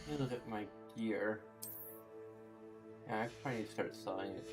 Let me look at my gear. Yeah, I probably need to start selling it.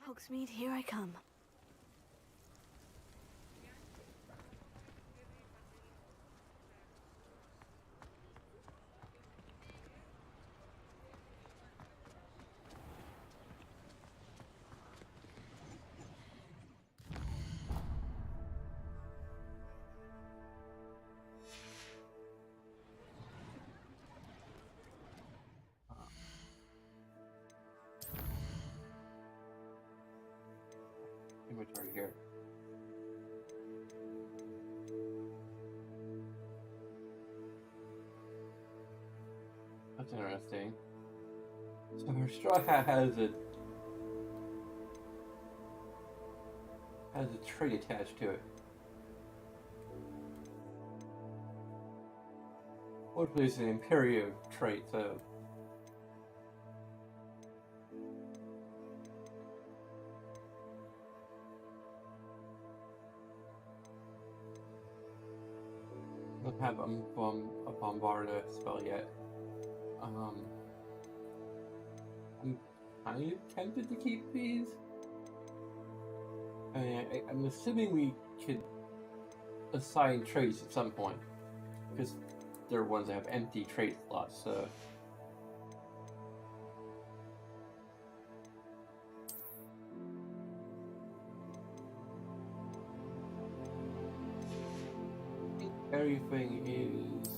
Hogsmeade, here I come. Inventory here. That's interesting. So her straw hat has a trait attached to it. Hopefully it's an Imperial trait, so I don't have a Bombarda spell yet. I'm kind of tempted to keep these. I'm assuming we could assign traits at some point, because they're ones that have empty trait slots, so. I think everything is.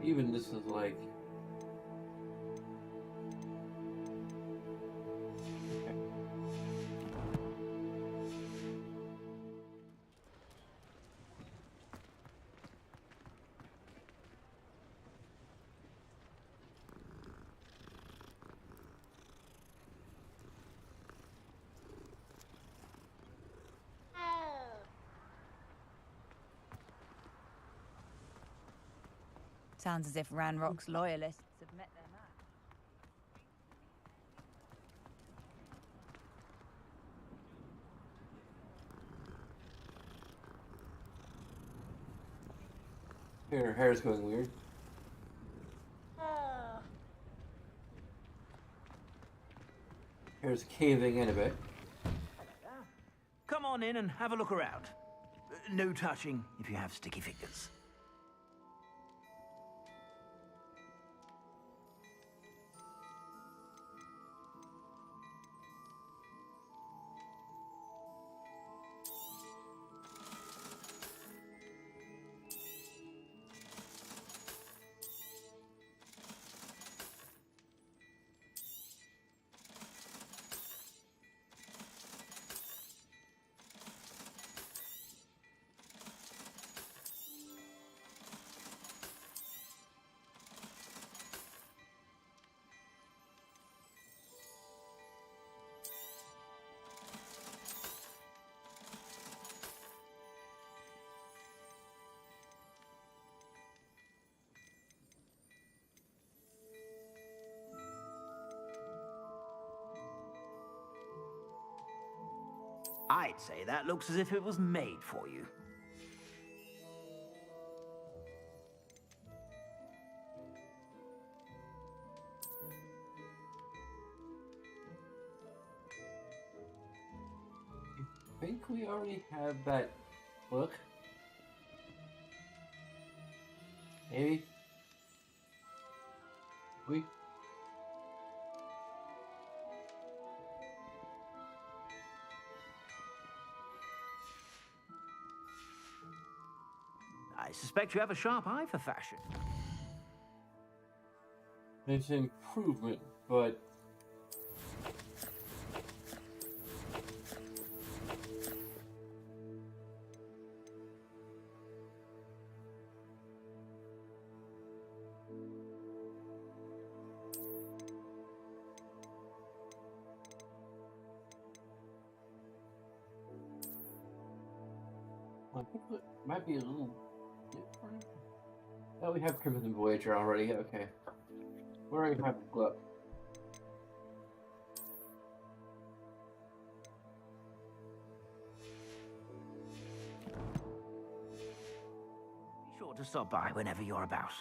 Even this is like. Okay. Sounds as if Ranrock's loyalists have met their match. Her hair's going weird. Hair's caving in a bit. Come on in and have a look around. No touching if you have sticky fingers. I'd say that looks as if it was made for you. I think we already have that look. Maybe? We? I suspect you have a sharp eye for fashion. It's an improvement, but I think it might be a little different. Oh, we have Crimson Voyager already. Okay. We already have Gluck. Be sure to stop by whenever you're about.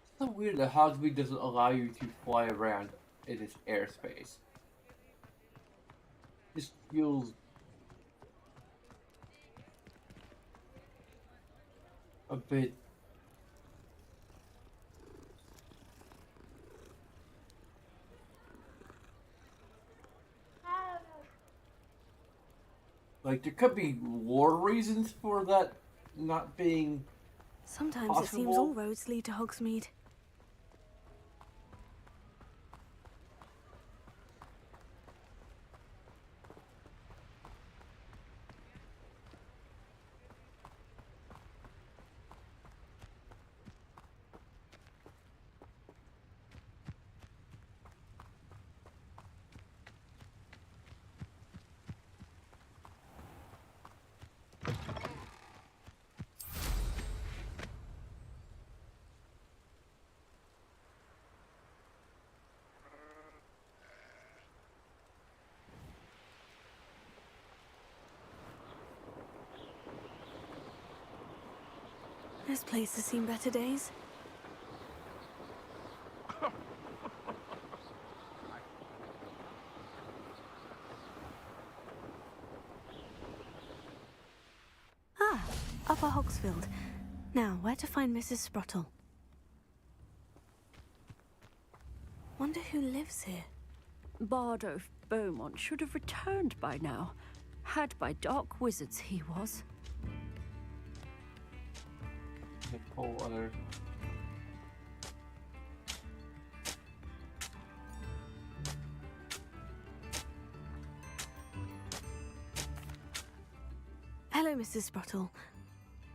It's so weird that Hogsmeade doesn't allow you to fly around in its airspace. This feels a bit like there could be war reasons for that not being Sometimes it seems possible. all roads lead to Hogsmeade. This place has seen better days. Ah, Upper Hogsfield. Now, where to find Mrs. Sprottle? Wonder who lives here. Bardolph Beaumont should have returned by now. Had by dark wizards he was. a whole other. Hello, Mrs. Sprottle.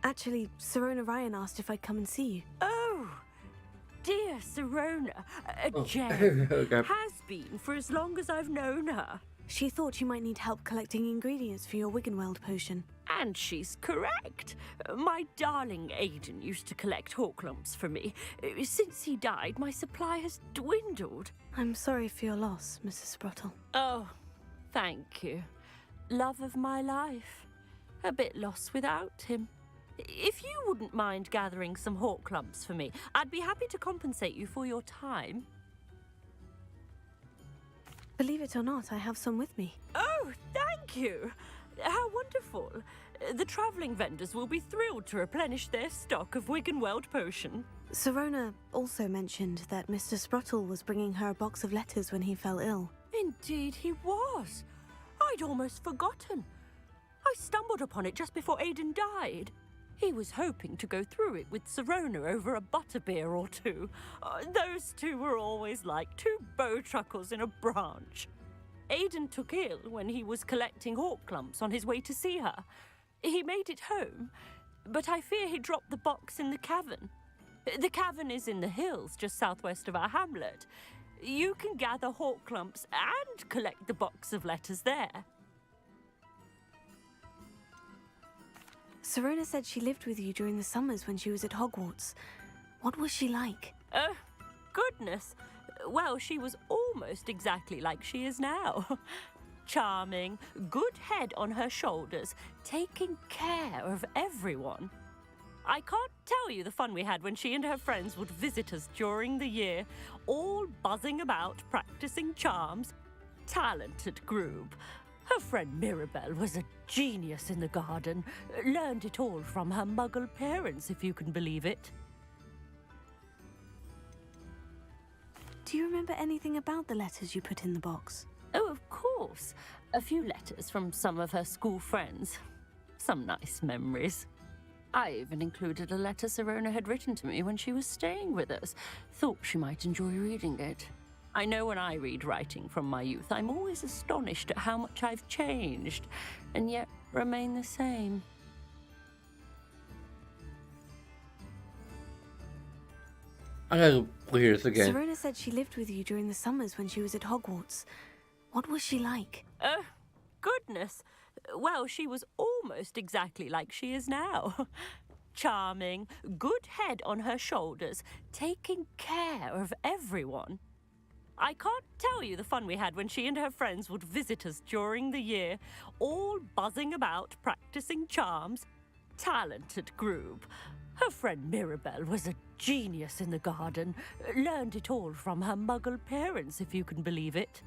Actually, Sirona Ryan asked if I'd come and see you. Oh, dear Sirona, Oh. Jane Okay. has been for as long as I've known her. She thought you might need help collecting ingredients for your Wiggenweld potion. And she's correct. My darling Aidan used to collect hawk lumps for me. Since he died, my supply has dwindled. I'm sorry for your loss, Mrs. Sprottle. Oh, thank you. Love of my life. A bit lost without him. If you wouldn't mind gathering some hawk lumps for me, I'd be happy to compensate you for your time. Believe it or not, I have some with me. Oh, thank you. How wonderful. The travelling vendors will be thrilled to replenish their stock of Wiggenweld potion. Sirona also mentioned that Mr. Sprottle was bringing her a box of letters when he fell ill. Indeed he was. I'd almost forgotten. I stumbled upon it just before Aidan died. He was hoping to go through it with Sirona over a butterbeer or two. Those two were always like two bowtruckles in a branch. Aidan took ill when he was collecting hawk lumps on his way to see her. He made it home, but I fear he dropped the box in the cavern. The cavern is in the hills just southwest of our hamlet. You can gather hawk lumps and collect the box of letters there. Sirona said she lived with you during the summers when she was at Hogwarts. What was she like? Goodness. Well, she was almost exactly like she is now. Charming, good head on her shoulders, taking care of everyone. I can't tell you the fun we had when she and her friends would visit us during the year, all buzzing about, practicing charms. Talented group. Her friend Mirabelle was a genius in the garden. Learned it all from her muggle parents, if you can believe it. Do you remember anything about the letters you put in the box? Oh, of course. A few letters from some of her school friends. Some nice memories. I even included a letter Sirona had written to me when she was staying with us. Thought she might enjoy reading it. I know when I read writing from my youth, I'm always astonished at how much I've changed, and yet remain the same. I gotta hear this again. Sirona said she lived with you during the summers when she was at Hogwarts. What was she like? Oh, goodness. Well, she was almost exactly like she is now. Charming, good head on her shoulders, taking care of everyone. I can't tell you the fun we had when she and her friends would visit us during the year, all buzzing about, practicing charms. Talented group. Her friend Mirabelle was a genius in the garden. Learned it all from her muggle parents, if you can believe it.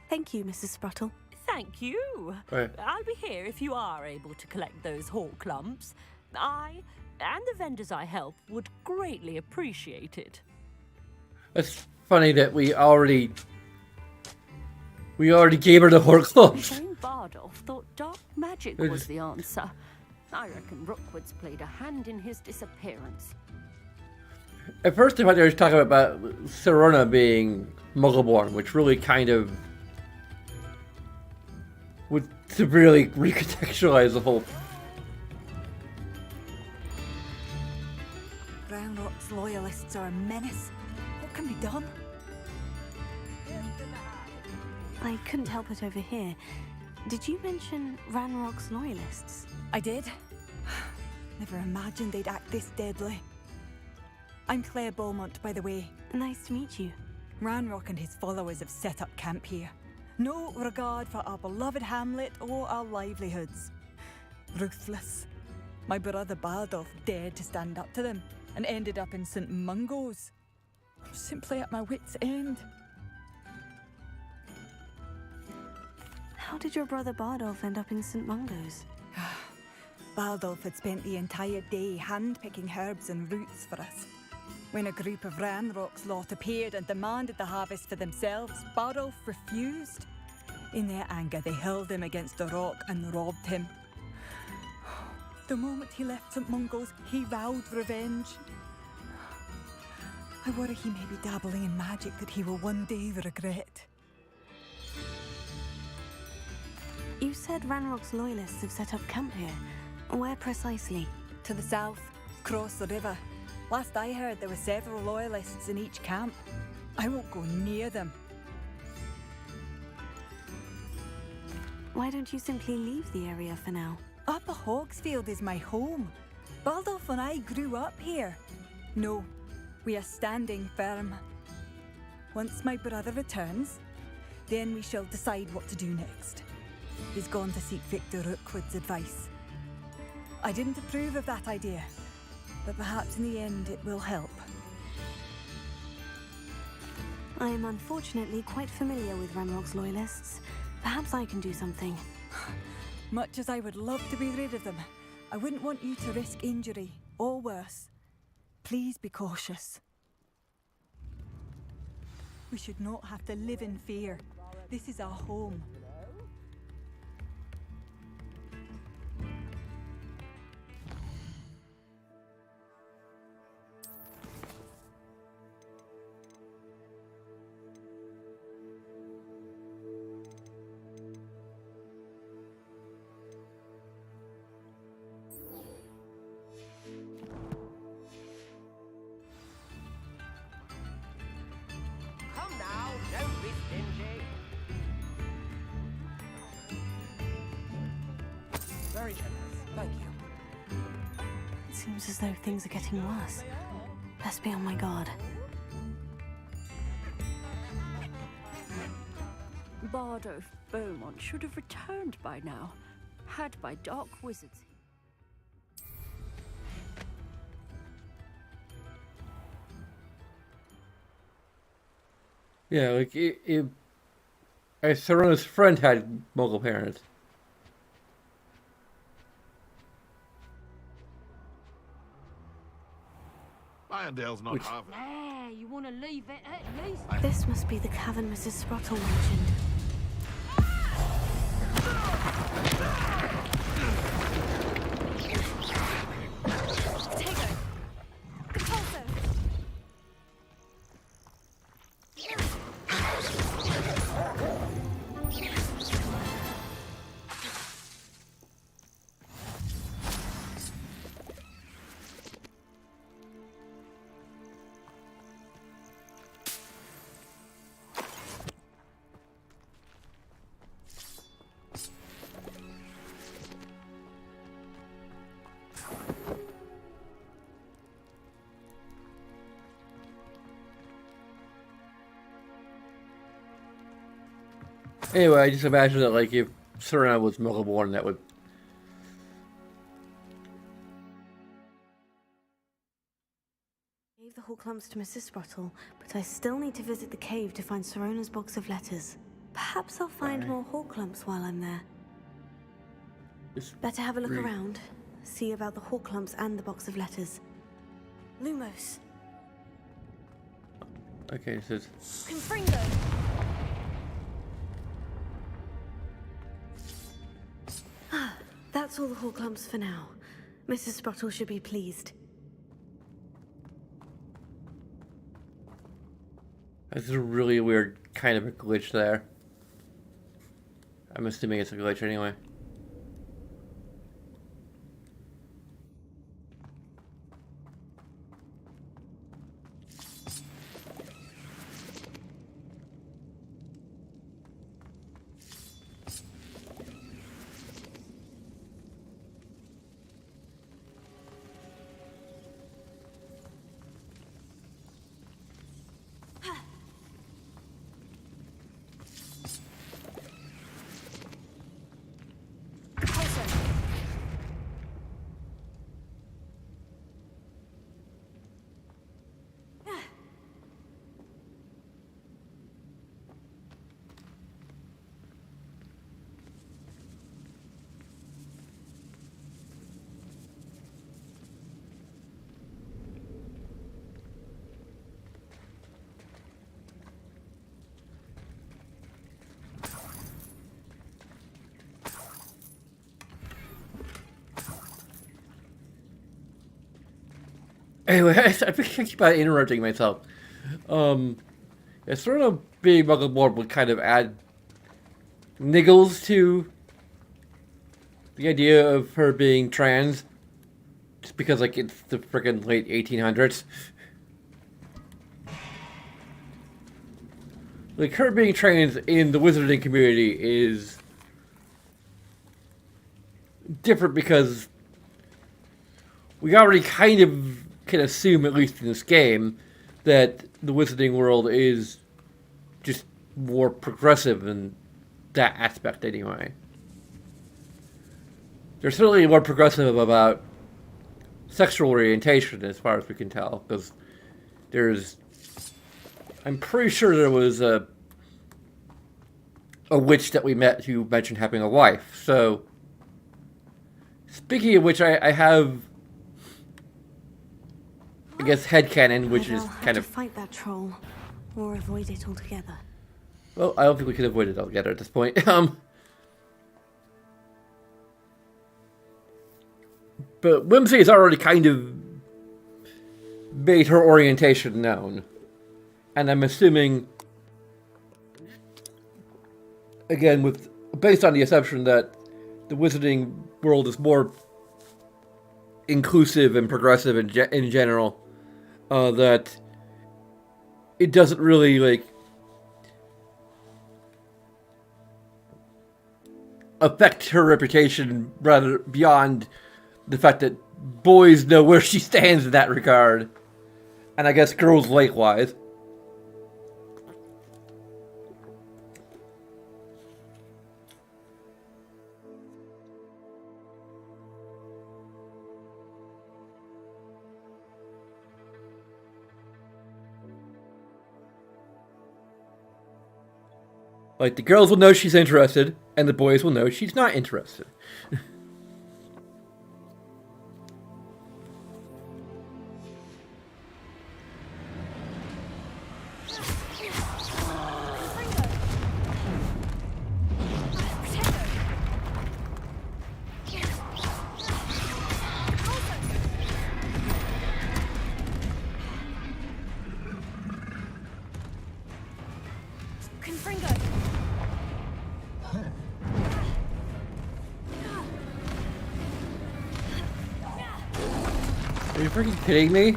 Thank you, Mrs. Spruttle. Thank you. Right. I'll be here if you are able to collect those hawk lumps. I and the vendors I help would greatly appreciate it. It's funny that we already gave her the Horcrux. Shane Bardolph thought dark magic was the answer. I reckon Rookwood's played a hand in his disappearance. At first, I thought they were talking about Sirona being Muggle-born, which really kind of would severely recontextualize the whole. Ranrock's loyalists are a menace. What can be done? I couldn't help it over here. Did you mention Ranrock's loyalists? I did. Never imagined they'd act this deadly. I'm Claire Beaumont, by the way. Nice to meet you. Ranrock and his followers have set up camp here. No regard for our beloved hamlet or our livelihoods. Ruthless. My brother Bardolph dared to stand up to them and ended up in St. Mungo's. I'm simply at my wit's end. How did your brother Bardolph end up in St. Mungo's? Bardolph had spent the entire day hand-picking herbs and roots for us. When a group of Ranrock's lot appeared and demanded the harvest for themselves, Bardolph refused. In their anger, they hurled him against a rock and robbed him. The moment he left St. Mungo's, he vowed revenge. I worry he may be dabbling in magic that he will one day regret. You said Ranrock's loyalists have set up camp here. Where precisely? To the south, across the river. Last I heard, there were several loyalists in each camp. I won't go near them. Why don't you simply leave the area for now? Upper Hogsfield is my home. Bardolph and I grew up here. No, we are standing firm. Once my brother returns, then we shall decide what to do next. He's gone to seek Victor Rookwood's advice. I didn't approve of that idea, but perhaps in the end it will help. I am unfortunately quite familiar with Ranrock's loyalists. Perhaps I can do something. Much as I would love to be rid of them, I wouldn't want you to risk injury, or worse. Please be cautious. We should not have to live in fear. This is our home. Come now, don't be stingy. Very generous, thank you. It seems as though things are getting worse. Best be on my guard. Bardolph Beaumont should have returned by now, had by dark wizards. Yeah, like Sirona's friend had Muggle parents. I Arndel's not Which- Harvard. Nah, you want to leave it at least. This must be the cavern Mrs. Sprottle mentioned. Anyway, I just imagine that, like, if Serena was Muggle-born, that would... Gave the Horklumps to Mrs. Sprottle, but I still need to visit the cave to find Sirona's box of letters. Perhaps I'll find more Horklumps while I'm there. Just Better have a look read. around. See about the Horklumps and the box of letters. Lumos. Okay, so it's... Confringo. That's all the Horklumps for now. Mrs. Sprottle should be pleased. That's a really weird kind of a glitch there. I'm assuming it's a glitch anyway. Anyway, I think I keep on interrupting myself. It's sort of being Muggle-born would kind of add niggles to the idea of her being trans. Just because, like, it's the frickin' late 1800s. Like, her being trans in the wizarding community is different because we already kind of can assume, at least in this game, that the wizarding world is just more progressive in that aspect anyway. They're certainly more progressive about sexual orientation as far as we can tell, because there's... I'm pretty sure there was a witch that we met who mentioned having a wife, so... Speaking of which, I have... I guess headcanon, which is kind of... fight that troll, or avoid it altogether. Well, I don't think we can avoid it altogether at this point. But Whimsy has already kind of made her orientation known. And I'm assuming, again, based on the assumption that the wizarding world is more inclusive and progressive in general, that it doesn't really, like, affect her reputation, rather beyond the fact that boys know where she stands in that regard. And I guess girls likewise. Like, the girls will know she's interested, and the boys will know she's not interested. Are you freaking kidding me?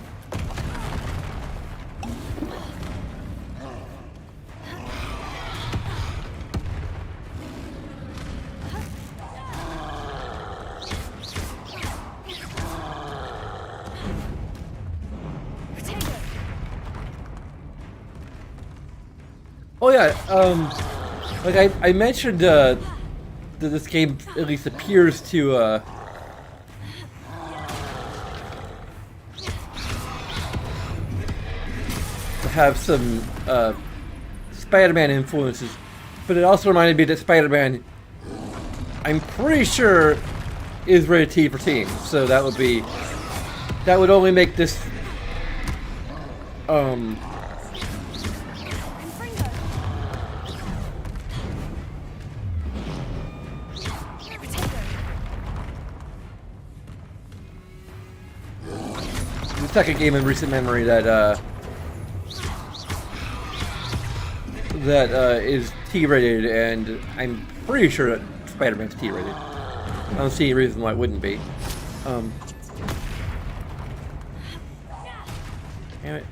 Oh yeah, like I mentioned that this game at least appears to have some Spider-Man influences, but it also reminded me that Spider-Man, I'm pretty sure, is rated T for teens, so that would only make this the second game in recent memory that is T-rated, and I'm pretty sure that Spider-Man's T-rated. I don't see any reason why it wouldn't be. Damn it.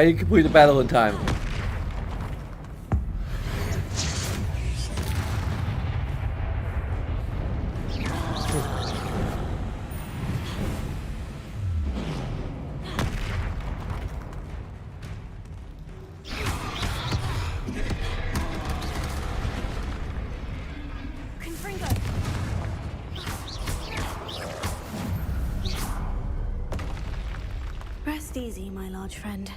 You complete the battle in time. Rest easy, my large friend.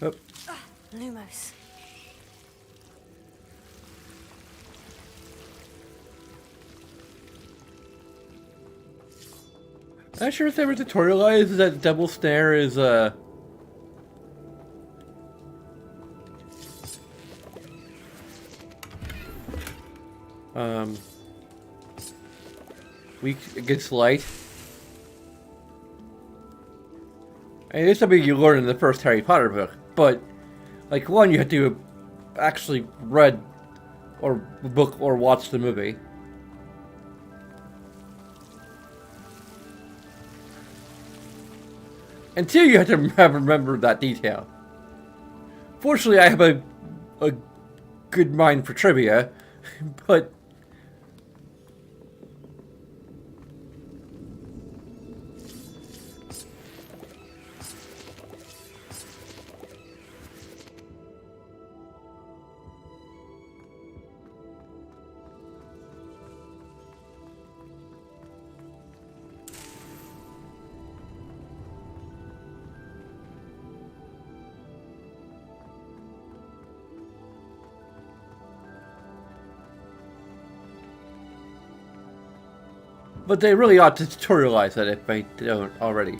Oh. Lumos. I'm not sure if they ever tutorialized that double snare is weak against light. I mean, it's something you learn in the first Harry Potter book, but like one, you have to actually read or book or watch the movie. And two, you have to remember that detail. Fortunately, I have a good mind for trivia, but they really ought to tutorialize that if they don't already.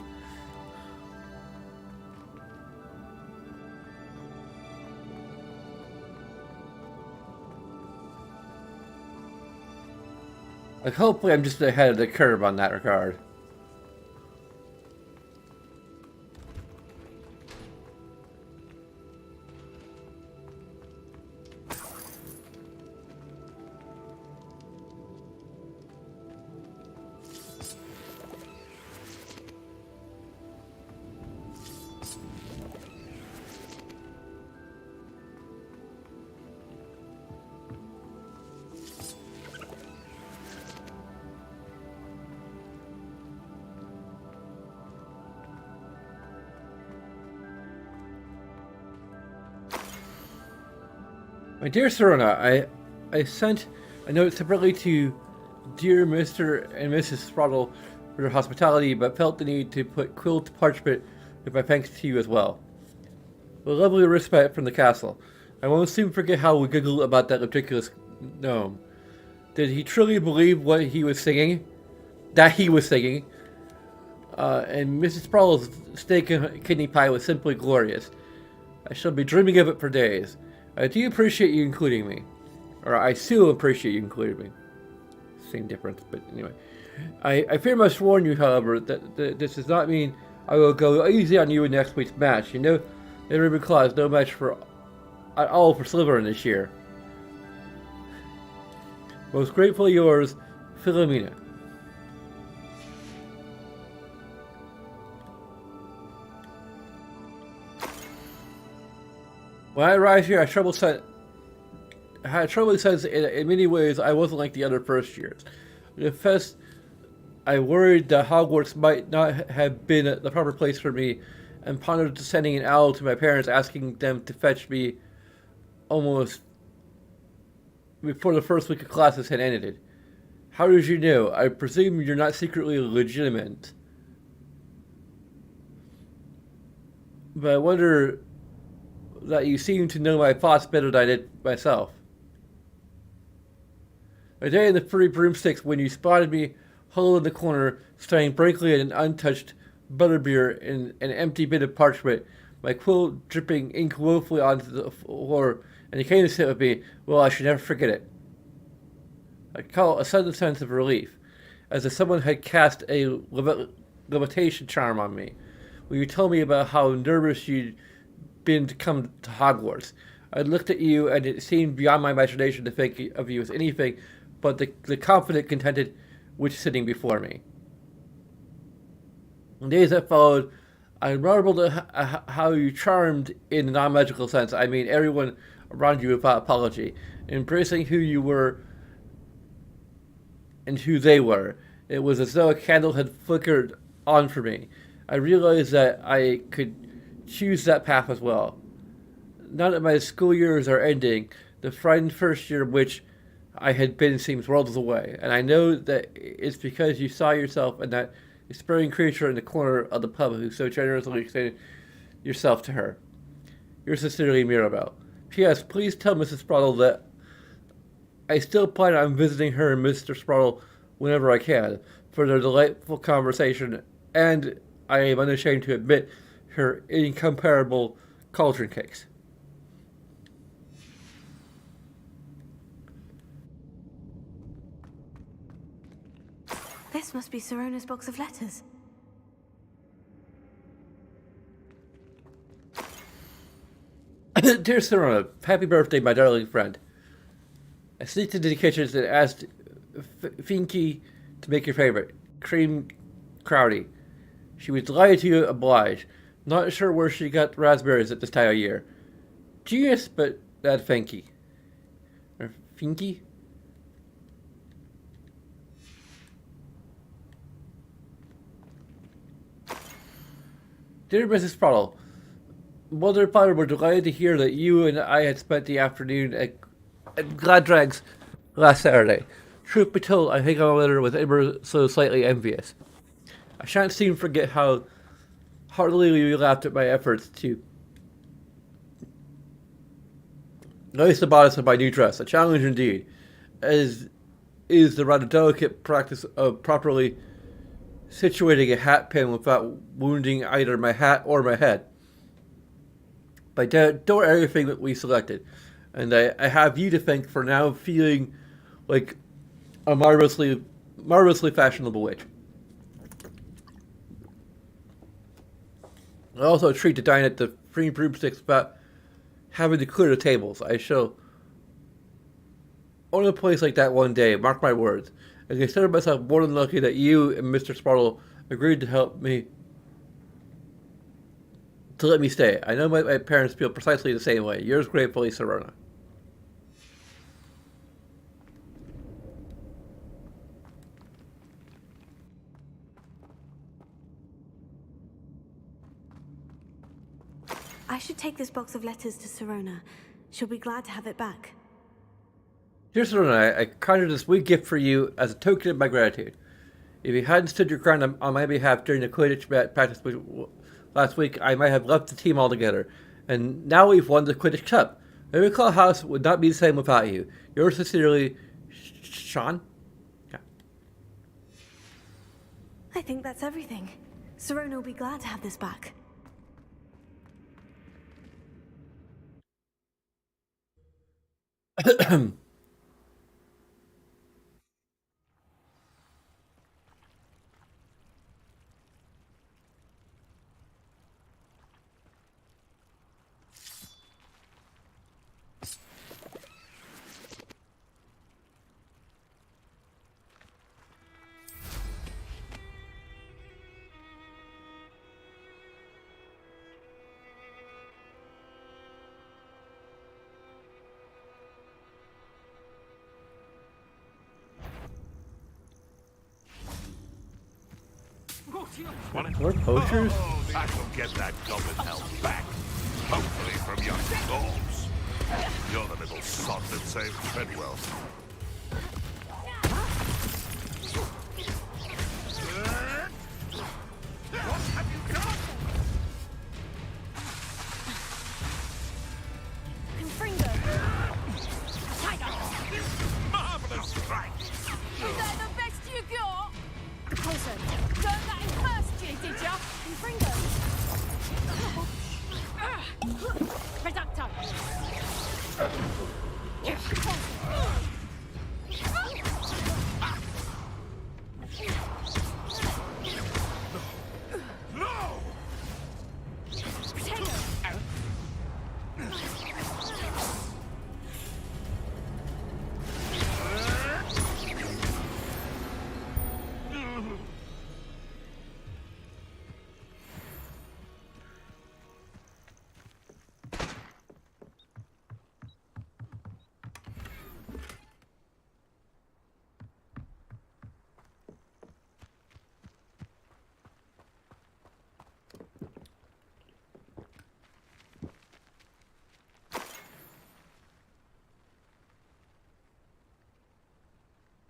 Like, hopefully I'm just ahead of the curve on that regard. My dear Serona, I sent a note separately to dear Mr. and Mrs. Sprottle for their hospitality, but felt the need to put quill to parchment with my thanks to you as well. With lovely respect from the castle. I won't soon forget how we giggled about that ridiculous gnome. Did he truly believe what he was singing? That he was singing? And Mrs. Sproul's steak and kidney pie was simply glorious. I shall be dreaming of it for days. I do appreciate you including me. Or I still appreciate you including me. Same difference, but anyway. I fear must warn you, however, that this does not mean I will go easy on you in next week's match. You know, the Ravenclaw is no match at all for Slytherin this year. Most gratefully yours, Philomena. When I arrived here, I had trouble sense in many ways I wasn't like the other first years. I confess, I worried that Hogwarts might not have been the proper place for me, and pondered sending an owl to my parents asking them to fetch me almost before the first week of classes had ended. How did you know? I presume you're not secretly legitimate. But I wonder that you seem to know my thoughts better than I did myself. A day in the Free Broomsticks when you spotted me huddled in the corner, staring blankly at an untouched butterbeer in an empty bit of parchment, my quill dripping ink woefully onto the floor, and he came to sit with me. Well, I should never forget it. I call it a sudden sense of relief, as if someone had cast a levitation charm on me. When you told me about how nervous you'd been to come to Hogwarts, I looked at you, and it seemed beyond my imagination to think of you as anything but the confident, contented witch sitting before me. In days that followed, I marveled at how you charmed in a non-magical sense. I mean, everyone around you without apology, embracing who you were and who they were. It was as though a candle had flickered on for me. I realized that I could choose that path as well. Now that my school years are ending, the frightened first year which I had been seems worlds away, and I know that it's because you saw yourself in that despairing creature in the corner of the pub who so generously extended yourself to her. Yours sincerely, Mirabelle. P.S. Please tell Mrs. Sprottle that I still plan on visiting her and Mr. Sprottle whenever I can for their delightful conversation, and I am unashamed to admit her incomparable cauldron cakes. This must be Sirona's box of letters. Dear Sirona, happy birthday, my darling friend. I sneaked into the kitchen and asked Finky to make your favorite, cream crowdy. She was delighted to oblige. Not sure where she got raspberries at this time of year. Genius, but that Finky. Or Finky? Dear Mrs. Sprottle, Mother and Father were delighted to hear that you and I had spent the afternoon at Gladrag's last Saturday. Truth be told, I think our letter was ever so slightly envious. I shan't soon forget how heartily you laughed at my efforts to lace the bodice of my new dress. A challenge indeed, as is the rather delicate practice of properly situating a hat pin without wounding either my hat or my head. But I adore everything that we selected, and I have you to thank for now feeling like a marvelously fashionable witch. Also a treat to dine at the Free Broomsticks without having to clear the tables. I shall own a place like that one day, mark my words. I consider myself more than lucky that you and Mr. Sprottle agreed to help me, to let me stay. I know my parents feel precisely the same way. Yours gratefully, Sirona. I should take this box of letters to Sirona. She'll be glad to have it back. Dear Serona, I conjured this wee gift for you as a token of my gratitude. If you hadn't stood your ground on my behalf during the Quidditch practice last week, I might have left the team altogether. And now we've won the Quidditch Cup. Ravenclaw House would not be the same without you. Yours sincerely, Sean? Yeah. I think that's everything. Serona will be glad to have this back. More posters? I will get that goblin hell back. Hopefully from young Thorns. You're the little sod that saved Treadwell. What have you got? Marvelous strike! Is that the best you got? Closer. Learned that in first year, did ya? Confringo. Reducto. No! Potato.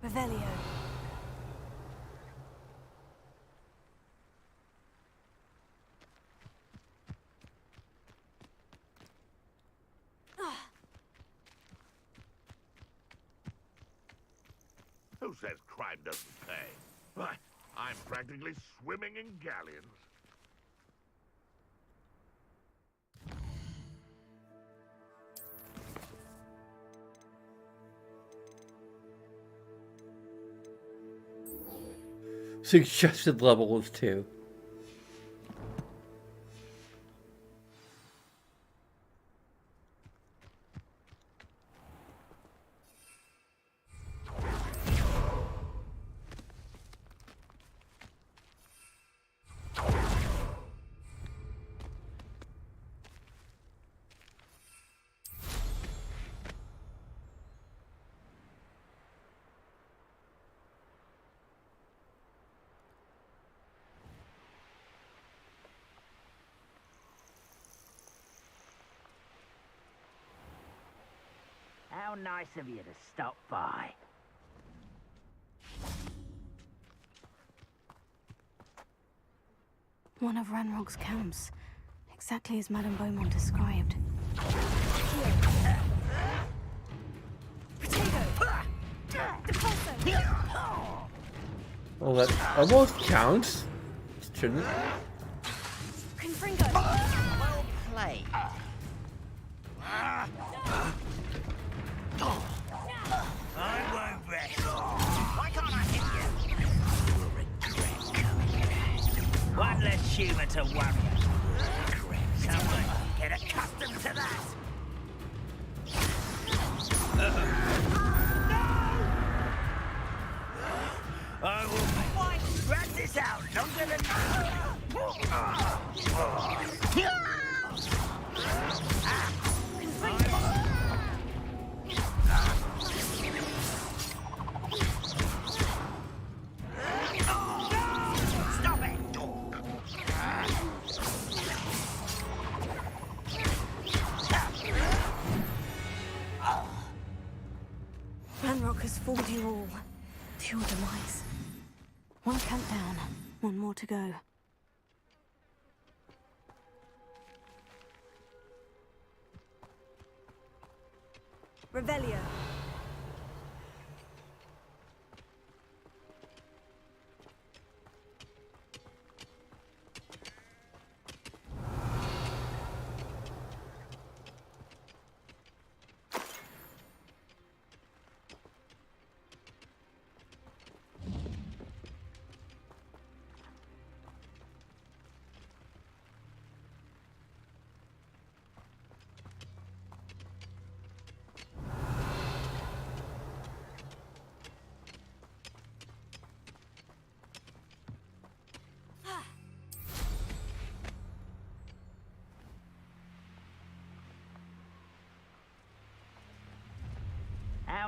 Revelio. Who says crime doesn't pay? Why, I'm practically swimming in galleons. Suggested level of 2. How nice of you to stop by. One of Ranrock's camps. Exactly as Madame Beaumont described. Well, that almost counts. Shouldn't it? Confringo. Well played. I won't rest. Why can't I hit you? You will regret coming here. One less humour to worry. Regret. Someone get accustomed to that. I will drag this out longer than... Stop it! fooled you all. To your demise. One camp down, one more to go. Revelio.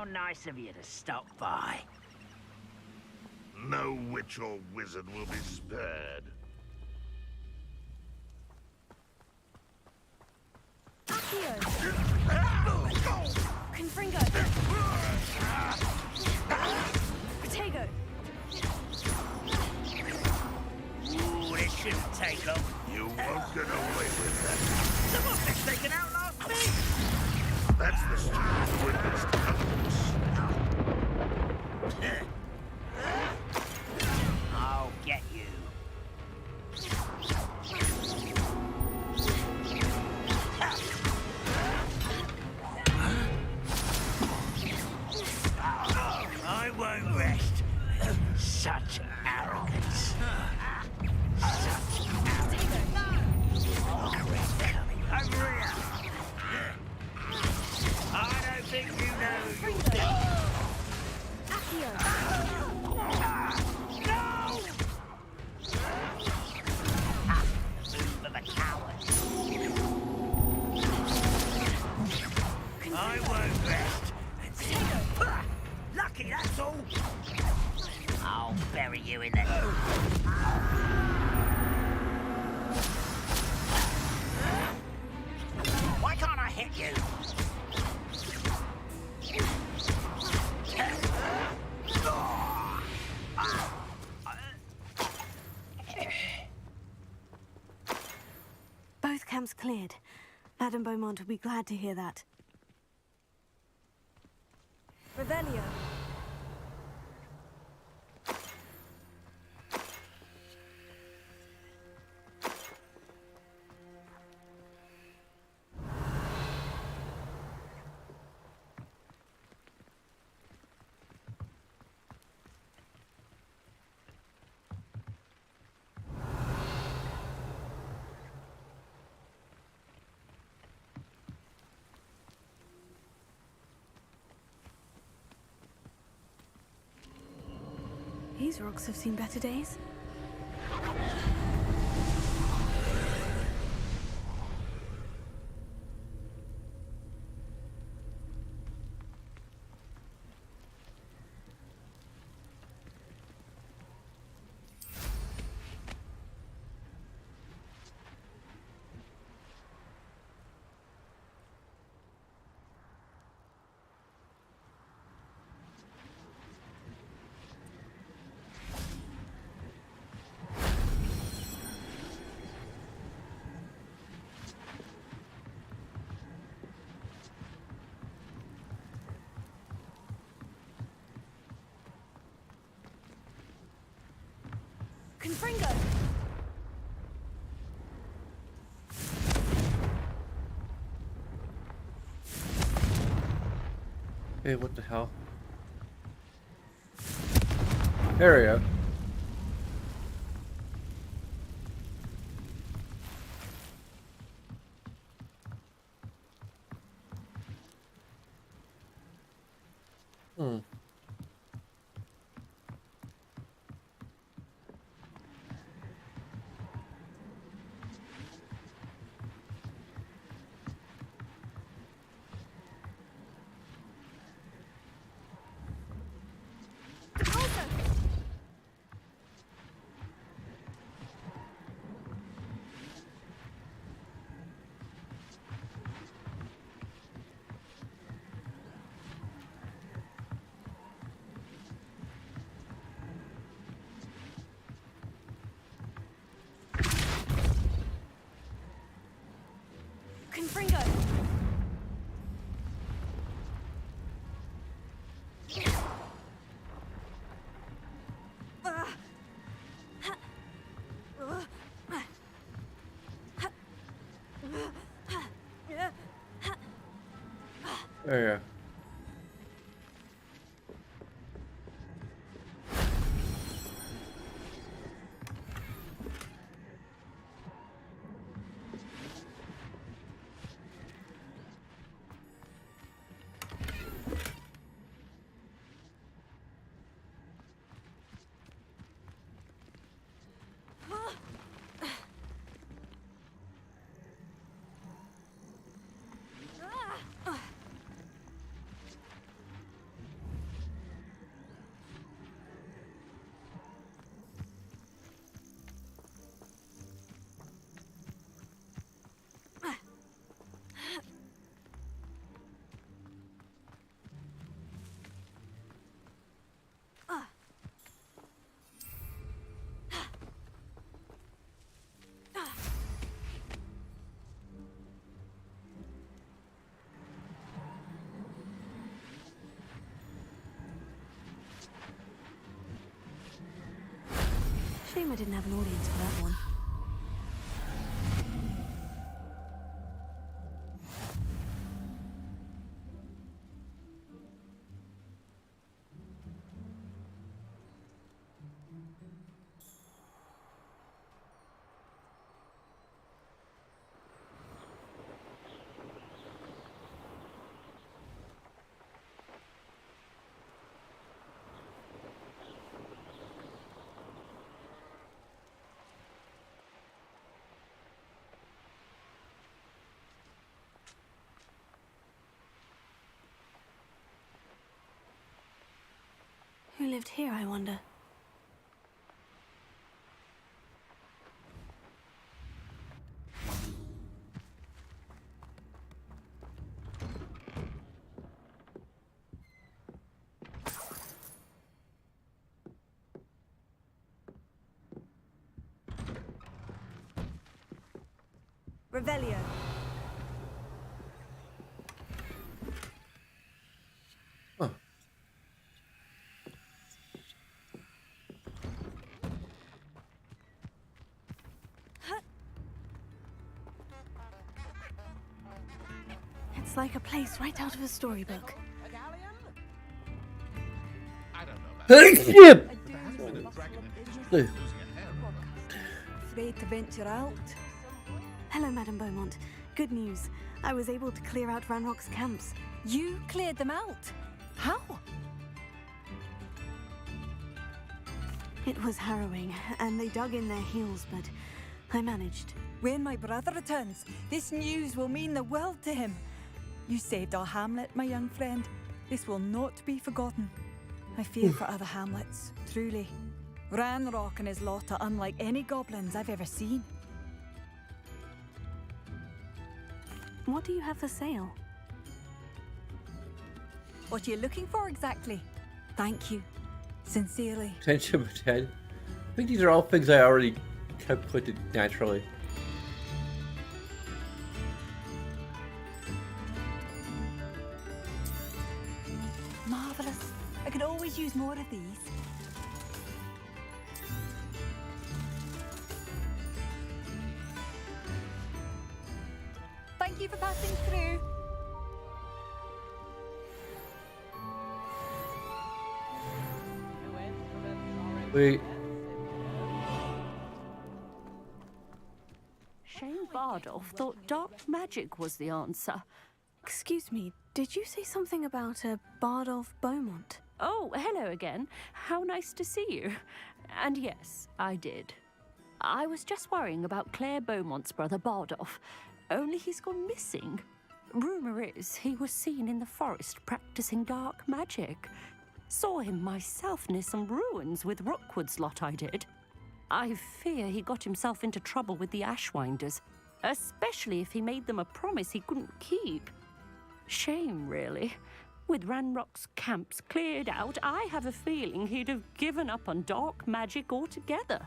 How nice of you to stop by. No witch or wizard will be spared. Accio. Confringo. Protego. Ooh, this shouldn't take long. You won't get away with Someone gets taken out last week! that. That's the student's witness evidence. I'll get you. I won't rest. Such arrogance. Such arrogance. Coming over here. I don't think you know who you're Accio. No! For the coward. I won't rest until lucky, that's all. I'll bury you in the... Why can't I hit you? Both camps cleared. Madame Beaumont will be glad to hear that. Revelio. These rocks have seen better days. Confringo. Hey, what the hell? There we go. Oh yeah. Shame I didn't have an audience for that one. Who lived here, I wonder? Revelio. Huh. It's like a place right out of a storybook. A galleon? I don't know about Shit! but there has been a dragon in history Hey. losing a hair on us. Afraid to venture out. Hello, Madame Beaumont. Good news. I was able to clear out Ranrock's camps. You cleared them out. How? It was harrowing, and they dug in their heels, but I managed. When my brother returns, this news will mean the world to him. You saved our hamlet, my young friend. This will not be forgotten. I fear for other hamlets, truly. Ranrock and his lot are unlike any goblins I've ever seen. What do you have for sale? What are you looking for exactly? Thank you. Sincerely. 10 of 10. I think these are all things I already have put it naturally. Marvelous. I could always use more of these. Thank you for passing through. Wait. Shane Bardolph thought dark magic was the answer. Excuse me, did you say something about a Bardolph Beaumont? Oh, hello again. How nice to see you. And yes, I did. I was just worrying about Claire Beaumont's brother Bardolph. Only he's gone missing. Rumour is he was seen in the forest practicing dark magic. Saw him myself near some ruins with Rookwood's lot, I did. I fear he got himself into trouble with the Ashwinders, especially if he made them a promise he couldn't keep. Shame, really. With Ranrock's camps cleared out, I have a feeling he'd have given up on dark magic altogether.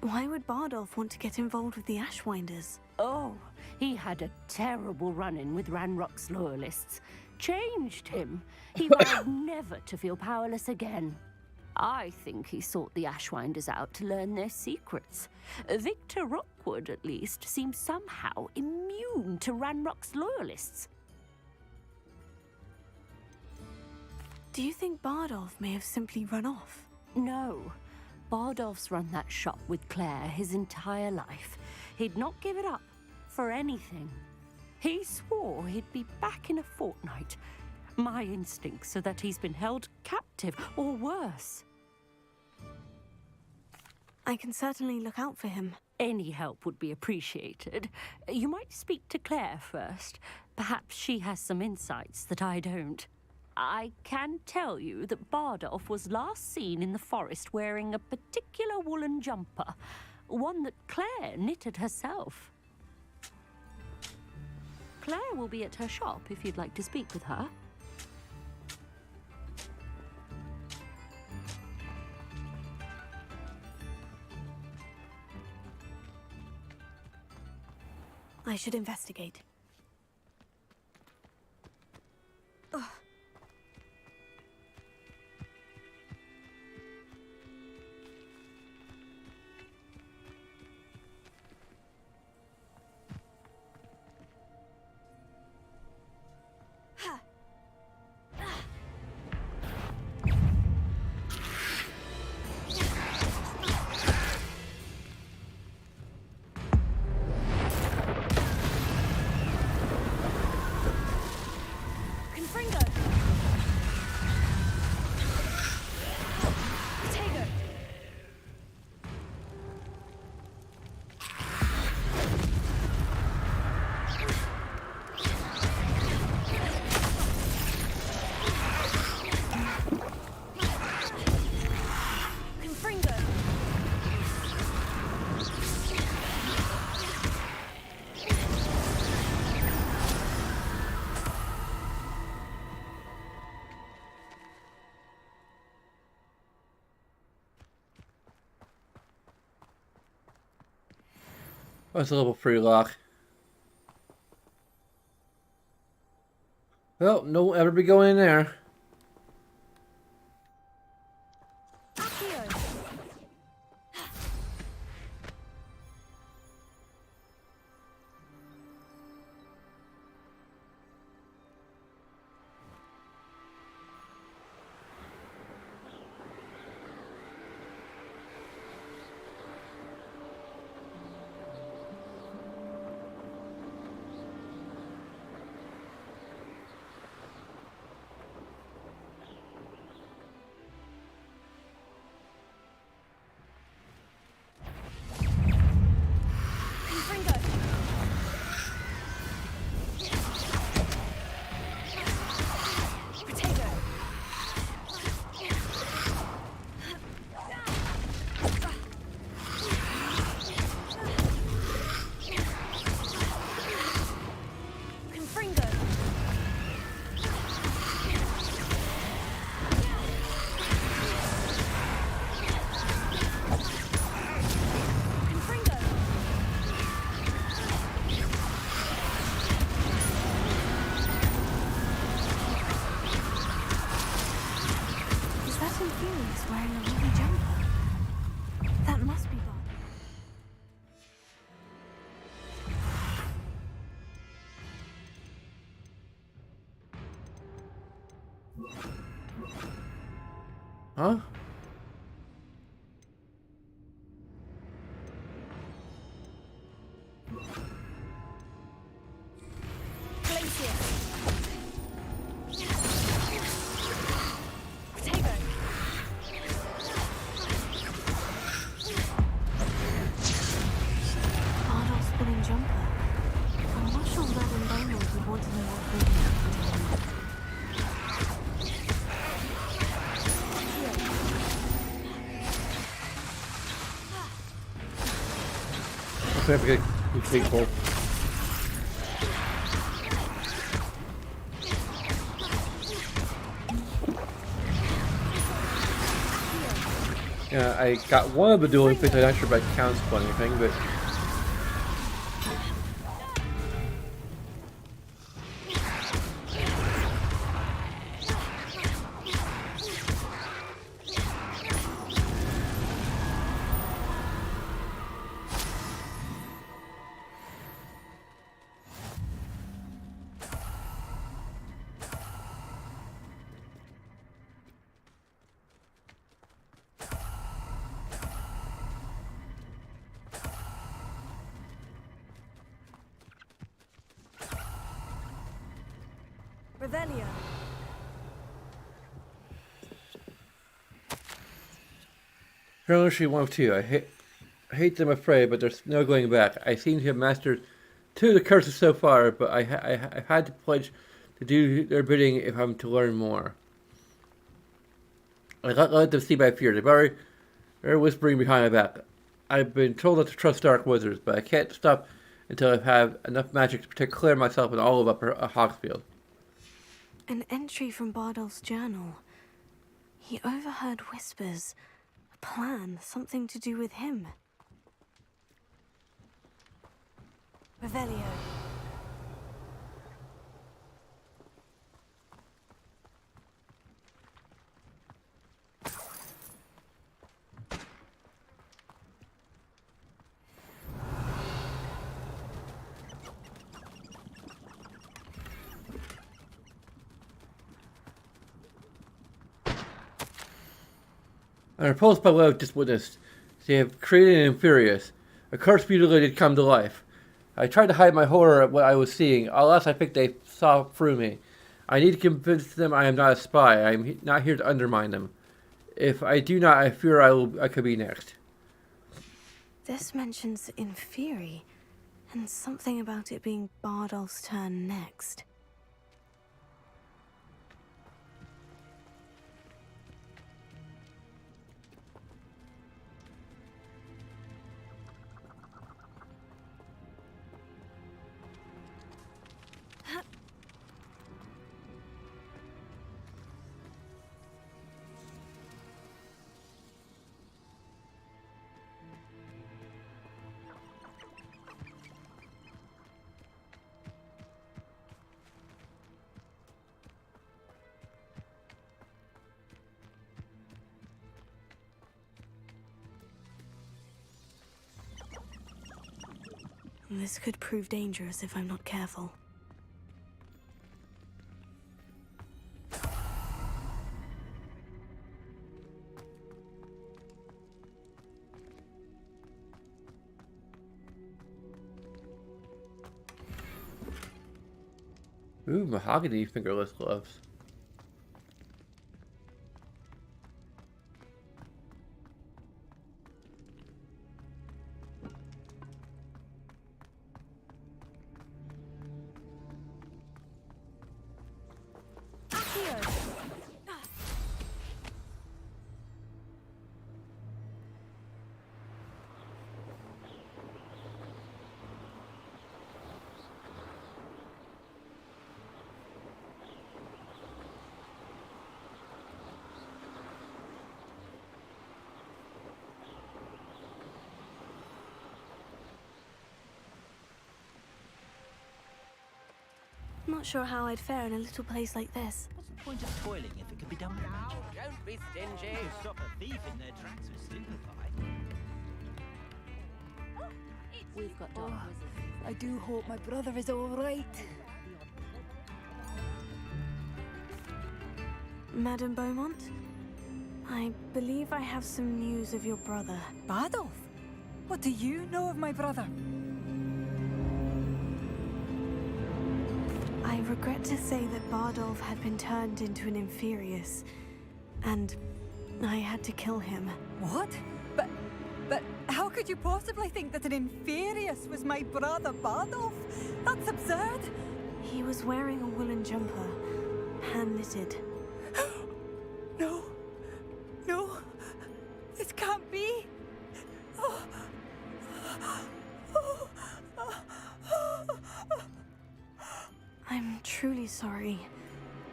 Why would Bardolph want to get involved with the Ashwinders? Oh, he had a terrible run-in with Ranrock's loyalists. Changed him. He vowed never to feel powerless again. I think he sought the Ashwinders out to learn their secrets. Victor Rookwood, at least, seems somehow immune to Ranrock's loyalists. Do you think Bardolph may have simply run off? No. Bardolph's run that shop with Claire his entire life. He'd not give it up for anything. He swore he'd be back in a fortnight. My instincts are that he's been held captive, or worse. I can certainly look out for him. Any help would be appreciated. You might speak to Claire first. Perhaps she has some insights that I don't. I can tell you that Bardolph was last seen in the forest wearing a particular woolen jumper, one that Claire knitted herself. Claire will be at her shop if you'd like to speak with her. I should investigate. That's a level 3 lock. Well, no one ever be going in there. Huh? I forget who's people. Yeah, I got one of the dueling things. I'm not sure if that counts for anything, but Revelio. Apparently she wants to. I hate them afraid, but there's no going back. I seem to have mastered two of the curses so far, but I had to pledge to do their bidding if I'm to learn more. I can't let them see my fear. They're whispering behind my back. I've been told not to trust dark wizards, but I can't stop until I've had enough magic to protect Claire, myself, and all of Upper Hogsfield. An entry from Bardolph's journal. He overheard whispers. A plan, something to do with him. Revelio. And repulsed by what I've just witnessed, they have created an Inferius, a curse mutilated come to life. I tried to hide my horror at what I was seeing. Alas, I think they saw through me. I need to convince them I am not a spy. I am not here to undermine them. If I do not, I fear I could be next. This mentions Inferi, and something about it being Bardolph's turn next. This could prove dangerous if I'm not careful. Ooh, mahogany fingerless gloves. Not sure how I'd fare in a little place like this. What's the point of toiling if it can be done with magic? Don't be stingy. Stop a thief in their tracks with simplify. We've got dark wizards. I do hope my brother is all right. Madame Beaumont? I believe I have some news of your brother. Bardolph? What do you know of my brother? I regret to say that Bardolph had been turned into an Inferius, and I had to kill him. What? But how could you possibly think that an Inferius was my brother Bardolph? That's absurd. He was wearing a woolen jumper, hand-knitted. No. No. This can't be. Oh. I'm truly sorry.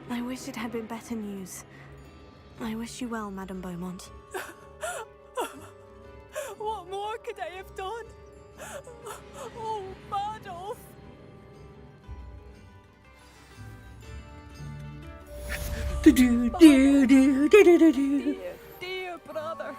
I wish it had been better news. I wish you well, Madame Beaumont. What more could I have done? Oh, Bardolph! Dear brother.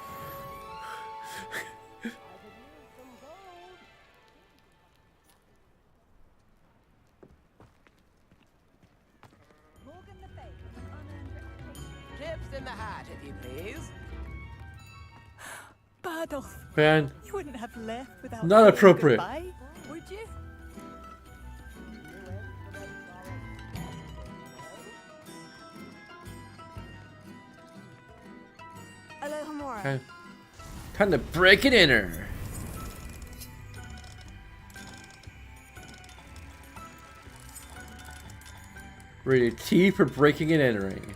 Chips in the hat, if you please. Bardolph, Man, you wouldn't have left without Not saying appropriate. goodbye, would you? more. Okay. Time to break and enter. Rated T for breaking and entering.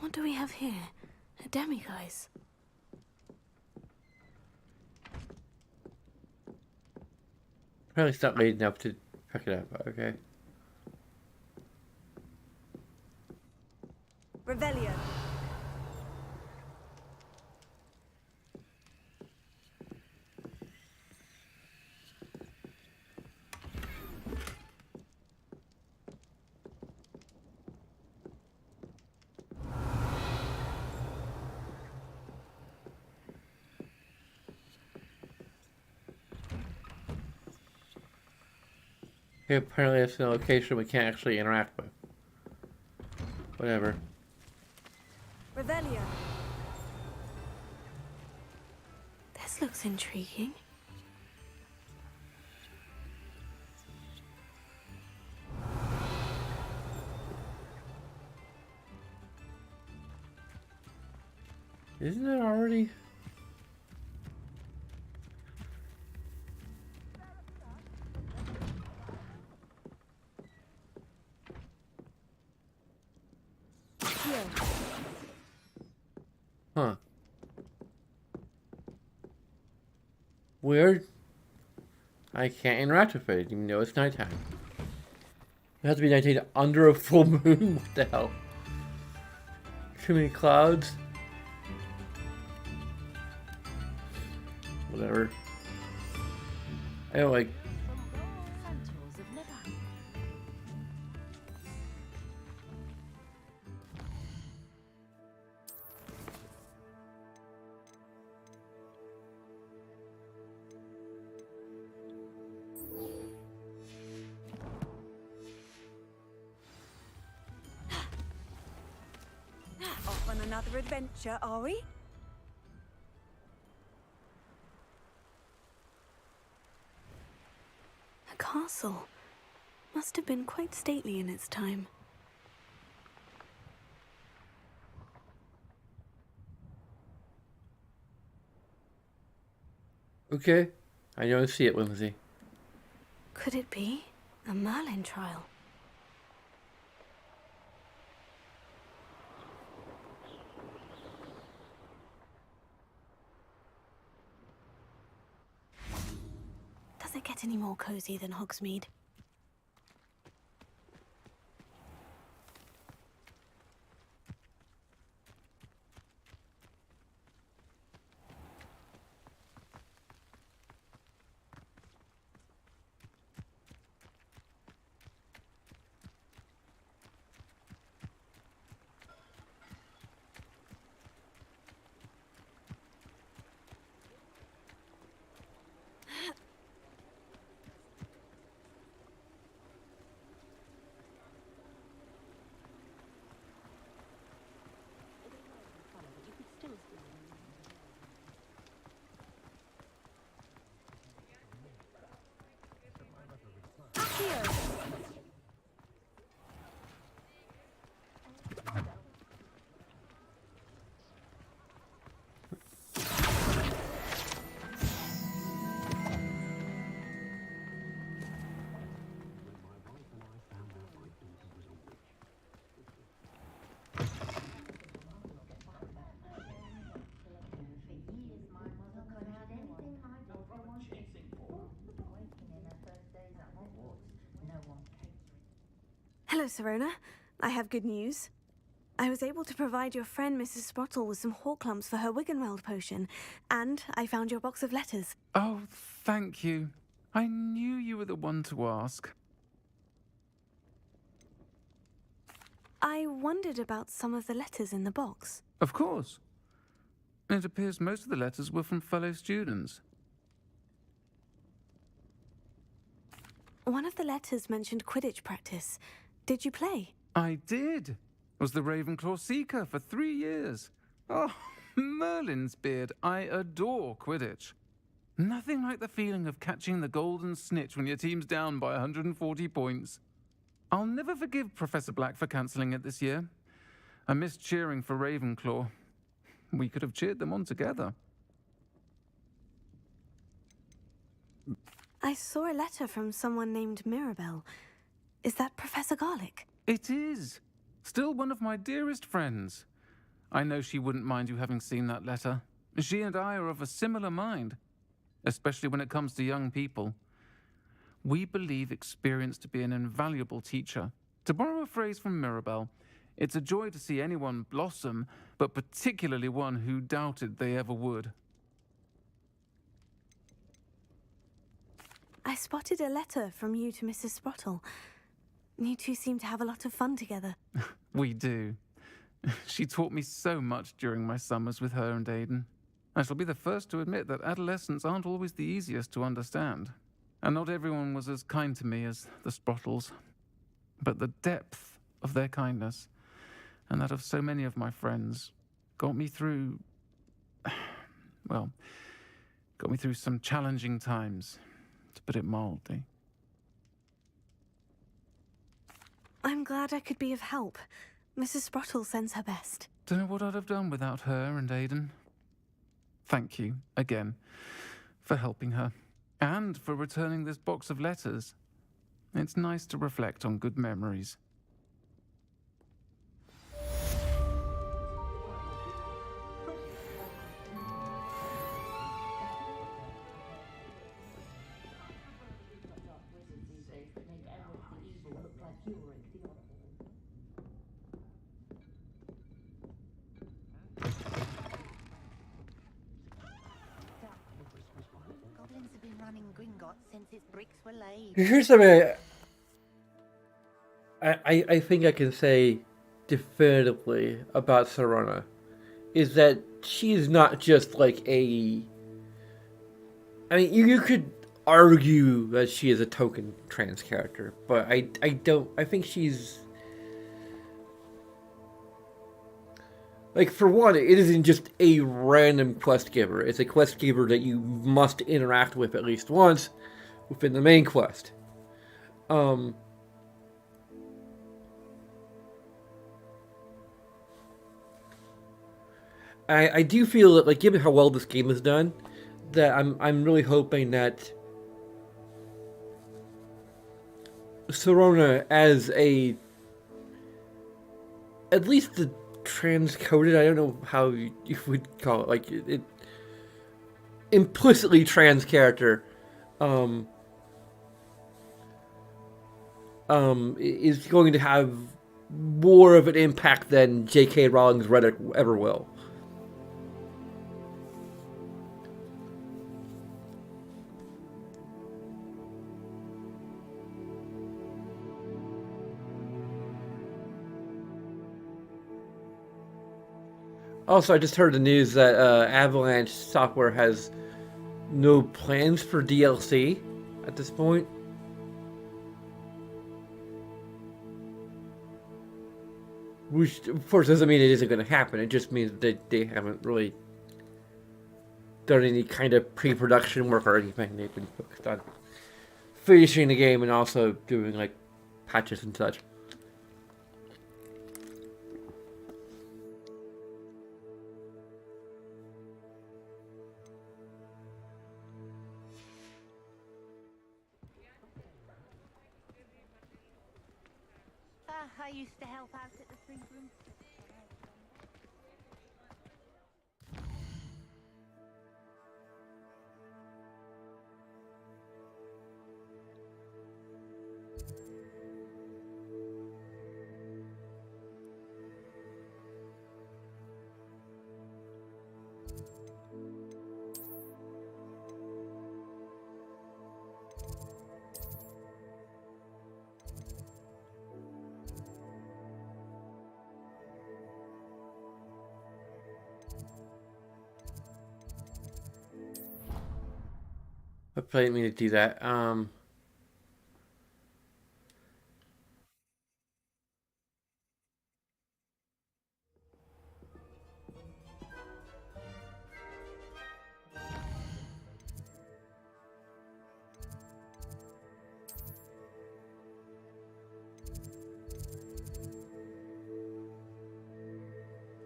What do we have here? A demiguise. Apparently it's not late enough to pick it up. Okay. Revelio. Okay, apparently it's a location we can't actually interact with. Whatever. Revelio. This looks intriguing. Isn't it already? Here. Huh. Weird. I can't interact with it, even though it's nighttime. It has to be nighttime under a full moon? What the hell? Too many clouds? Whatever. I don't like... Off on another adventure, are we? A castle. Must have been quite stately in its time. Okay. I don't see it, Whimsy. Could it be a Merlin trial? Does it get any more cozy than Hogsmeade? Here. Hello, Serona. I have good news. I was able to provide your friend Mrs. Sprottle with some Horklumps for her Wiggenweld potion, and I found your box of letters. Oh, thank you. I knew you were the one to ask. I wondered about some of the letters in the box. Of course. It appears most of the letters were from fellow students. One of the letters mentioned Quidditch practice. Did you play? I did. Was the Ravenclaw Seeker for 3 years. Oh, Merlin's beard. I adore Quidditch. Nothing like the feeling of catching the golden snitch when your team's down by 140 points. I'll never forgive Professor Black for cancelling it this year. I missed cheering for Ravenclaw. We could have cheered them on together. I saw a letter from someone named Mirabelle. Is that Professor Garlick? It is. Still one of my dearest friends. I know she wouldn't mind you having seen that letter. She and I are of a similar mind, especially when it comes to young people. We believe experience to be an invaluable teacher. To borrow a phrase from Mirabelle, it's a joy to see anyone blossom, but particularly one who doubted they ever would. I spotted a letter from you to Mrs. Sprottle. You two seem to have a lot of fun together. We do. She taught me so much during my summers with her and Aidan. I shall be the first to admit that adolescents aren't always the easiest to understand. And not everyone was as kind to me as the Sprottles. But the depth of their kindness, and that of so many of my friends, got me through... well, got me through some challenging times, to put it mildly. I'm glad I could be of help. Mrs. Sprottle sends her best. Don't know what I'd have done without her and Aidan. Thank you, again, for helping her, and for returning this box of letters. It's nice to reflect on good memories. Goblins have been running Gringotts since its bricks were laid. Here's something I think I can say definitively about Sirona, is that she's not just like a... I mean, you could argue that she is a token trans character, but I think she's... Like, for one, it isn't just a random quest giver. It's a quest giver that you must interact with at least once within the main quest. I do feel that, like, given how well this game is done, that I'm really hoping that Sirona as a... at least the transcoded, I don't know how you would call it, like it implicitly trans character is going to have more of an impact than J.K. Rowling's Reddit ever will. Also, I just heard the news that Avalanche Software has no plans for DLC at this point. Which, of course, doesn't mean it isn't going to happen. It just means that they haven't really done any kind of pre-production work or anything. They've been focused on finishing the game and also doing, like, patches and such. I used to help out at the free room. I didn't mean to do that.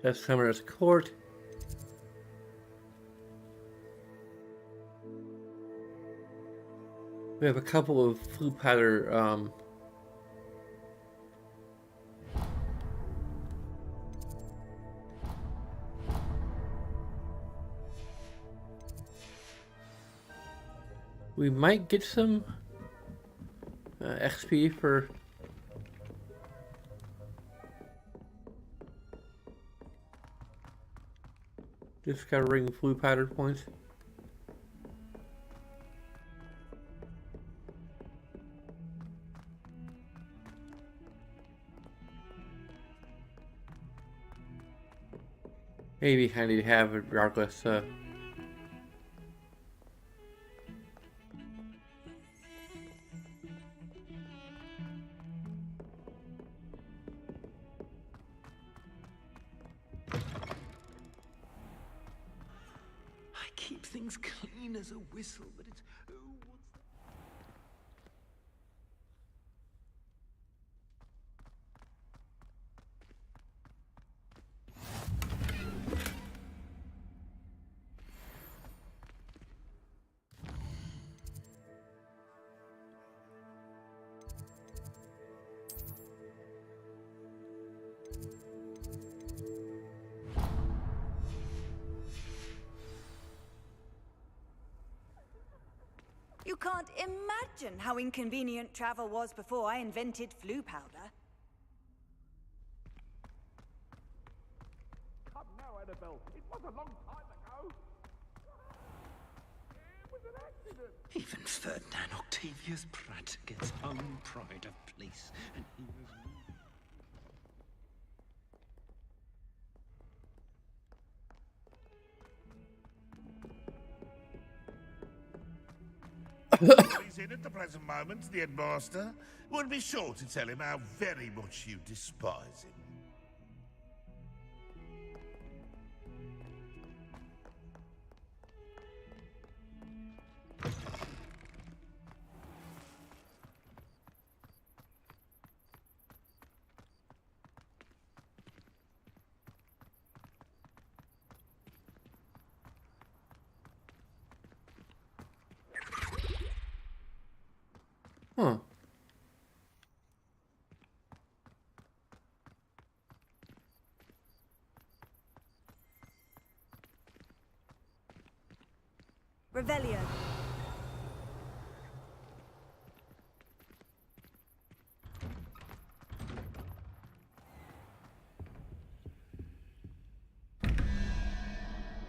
That's Summoner's Court. We have a couple of flute patter we might get some XP for discovering flute pattern points. Maybe handy to have it regardless. I keep things clean as a whistle, but it's... Oh, what's that? You can't imagine how inconvenient travel was before I invented flu powder. Come now, Annabelle. It was a long time ago. It was an accident. Even Ferdinand Octavius Pratt gets home pride of place, and he was... He's in at the present moment, the headmaster. Would be sure to tell him how very much you despise him. Huh. Revelio.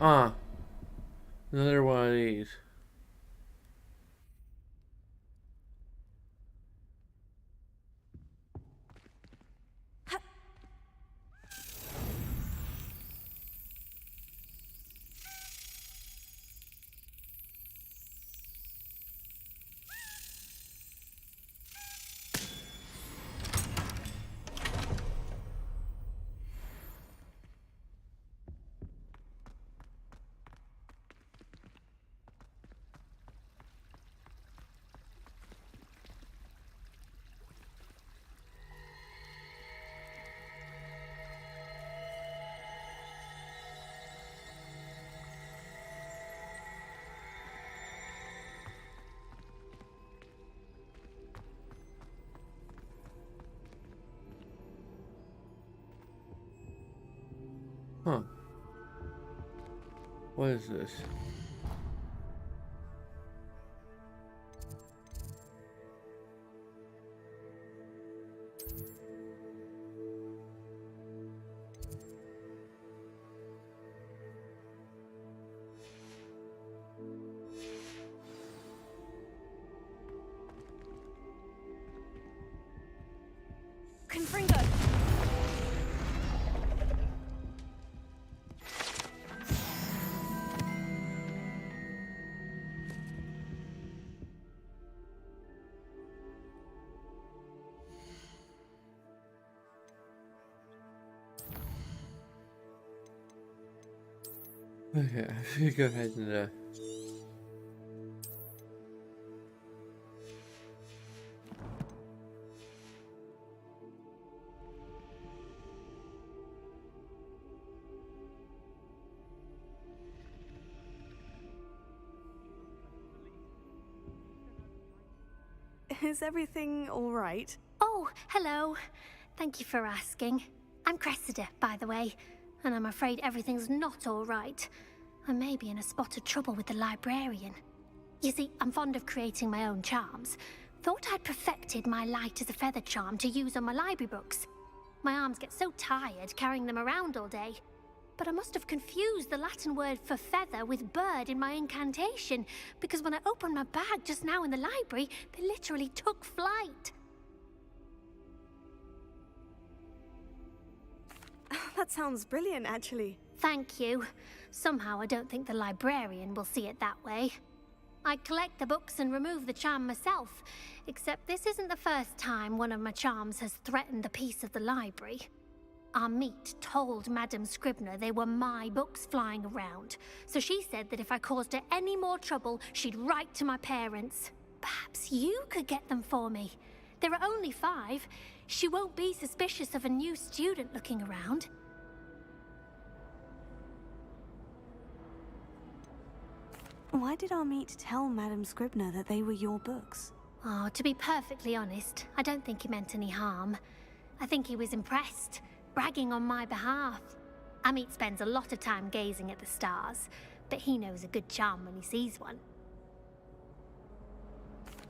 Ah. Another one of these. Huh. What is this? Confringo. Okay, I'm gonna go ahead and Is everything all right? Oh, hello. Thank you for asking. I'm Cressida, by the way, and I'm afraid everything's not all right. I may be in a spot of trouble with the librarian. You see, I'm fond of creating my own charms. Thought I'd perfected my light as a feather charm to use on my library books. My arms get so tired carrying them around all day. But I must have confused the Latin word for feather with bird in my incantation, because when I opened my bag just now in the library, they literally took flight. That sounds brilliant, actually. Thank you. Somehow I don't think the librarian will see it that way. I collect the books and remove the charm myself, except this isn't the first time one of my charms has threatened the peace of the library. Our meet told Madame Scribner they were my books flying around, so she said that if I caused her any more trouble, she'd write to my parents. Perhaps you could get them for me. There are only 5. She won't be suspicious of a new student looking around. Why did our meet tell Madame Scribner that they were your books? Oh, to be perfectly honest, I don't think he meant any harm. I think he was impressed, bragging on my behalf. Amit spends a lot of time gazing at the stars, but he knows a good charm when he sees one.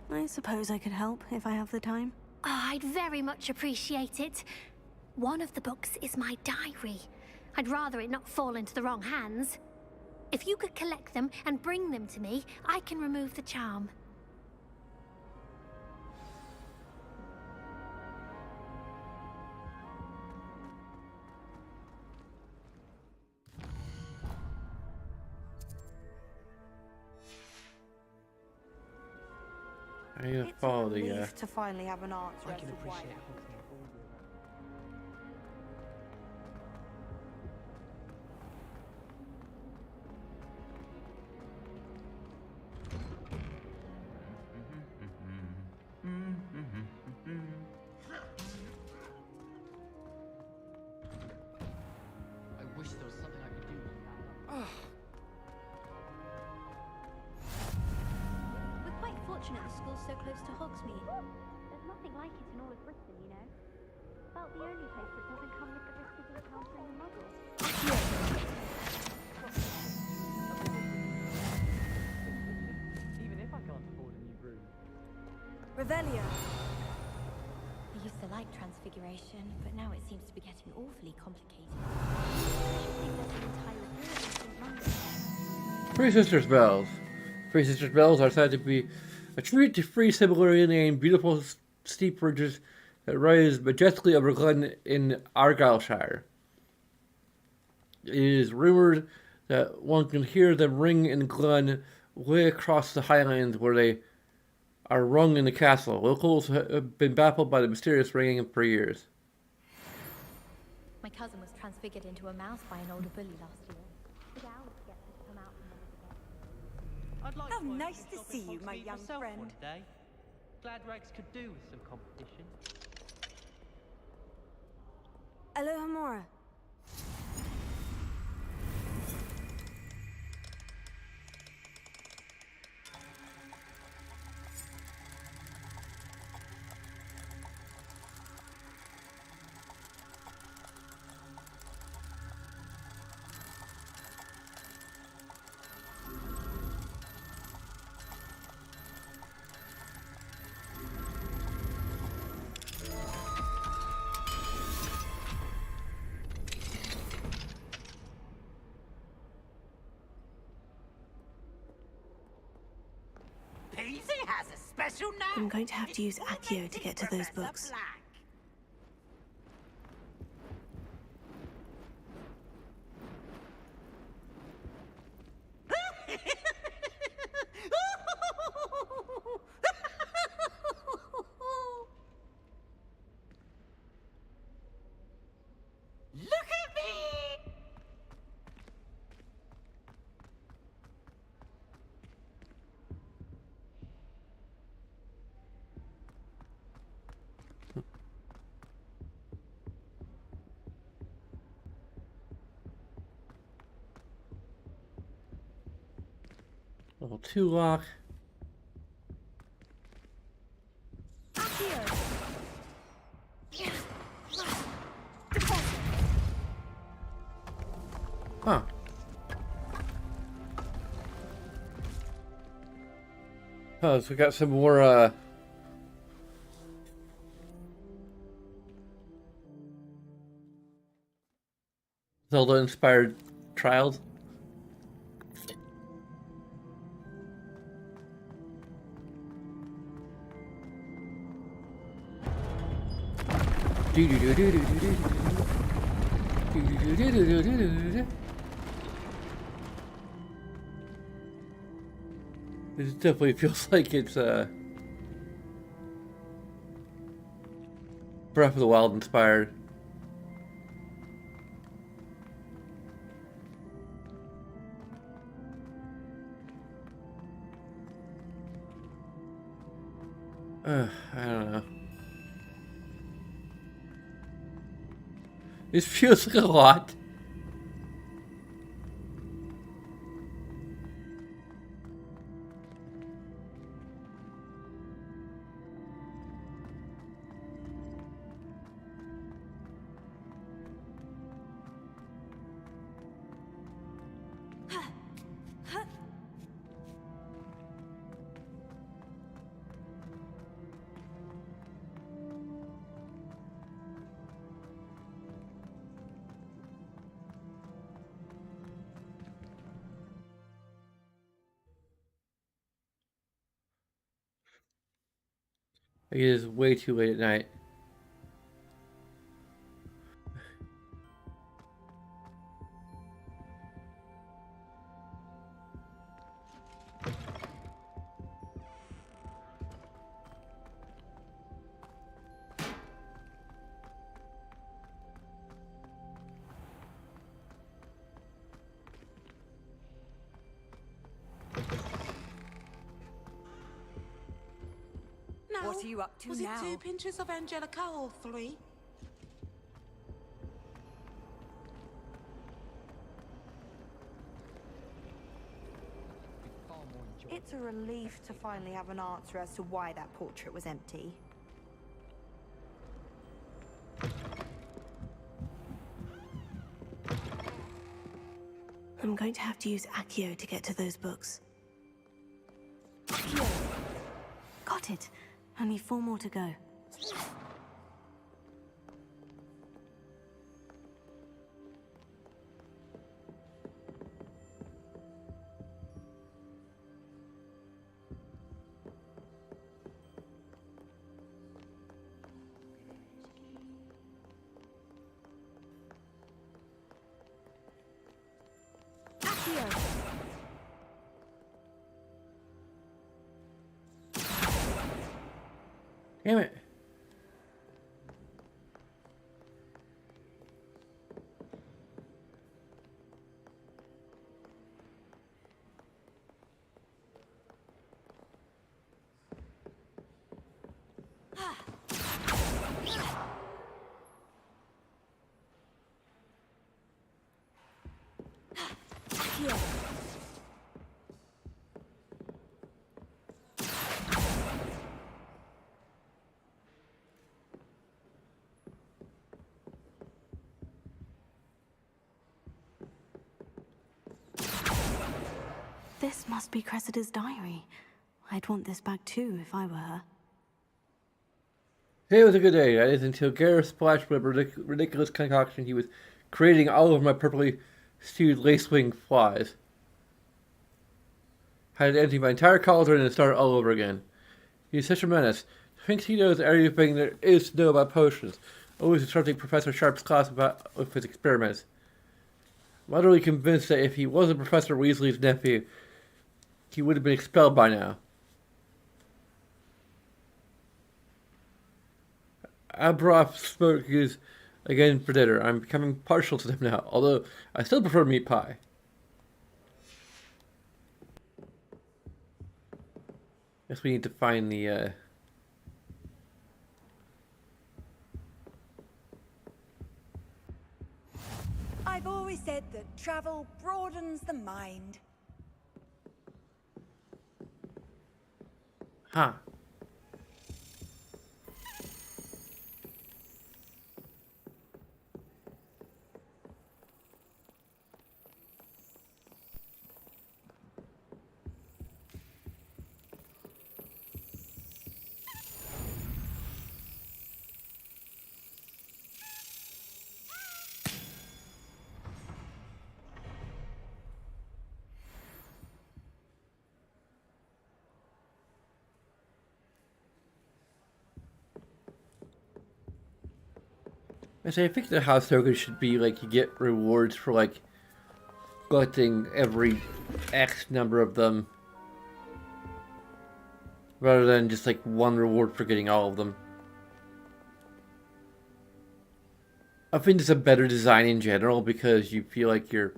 I suppose I could help if I have the time. Oh, I'd very much appreciate it. One of the books is my diary. I'd rather it not fall into the wrong hands. If you could collect them and bring them to me, I can remove the charm. I'm gonna follow the to finally have an answer. I can appreciate I wish there was something I could do with that. We're quite fortunate the school's so close to Hogsmeade. There's nothing like it in all of Britain, you know. About the only place that doesn't come with the risk of encountering a muggle. Even if I can't afford a new broom. Revelio. I used to like Transfiguration, but now it seems to be getting awfully complicated. I should think there's an entire war in St. London. Three Sisters Bells. Three Sisters Bells are said to be a tribute to three similarly named beautiful steep ridges that rise majestically over Glen in Argyllshire. It is rumored that one can hear them ring in Glen way across the Highlands where they are rung in the castle. Locals have been baffled by the mysterious ringing for years. My cousin was transfigured into a mouse by an older bully last year. The owls get to come out from under the bed. I'd like How to open nice a to shop see in you, my Hogsmeade young myself friend. one day. Glad Rags could do with some competition. Alohomora. Peasy has a special name. I'm going to have to use Accio to get to those books. Look at me! Level 2 lock. Huh. Oh, so we got some more, Zelda-inspired trials. This definitely feels like it's Breath of the Wild inspired. I don't know. This feels like a lot. It is way too late at night. What are you up to was now? it 2 pinches of Angelica or 3? It's a relief to finally have an answer as to why that portrait was empty. I'm going to have to use Accio to get to those books. Accio! Got it. Only 4 more to go. Damn it. This must be Cressida's diary. I'd want this back too if I were her. Today was a good day. That is until Gareth splashed with a ridiculous concoction he was creating all over my purpley stewed lacewing flies. Had to empty my entire cauldron and start all over again. He's such a menace. Thinks he knows everything there is to know about potions. Always interrupting Professor Sharp's class with his experiments. I'm utterly convinced that if he wasn't Professor Weasley's nephew, he would have been expelled by now. Abroth smoke is again for dinner. I'm becoming partial to them now, although I still prefer meat pie. Guess we need to find the I've always said that travel broadens the mind. Huh. I say, I think the house token should be like you get rewards for like collecting every X number of them, rather than just like one reward for getting all of them. I think it's a better design in general because you feel like you're.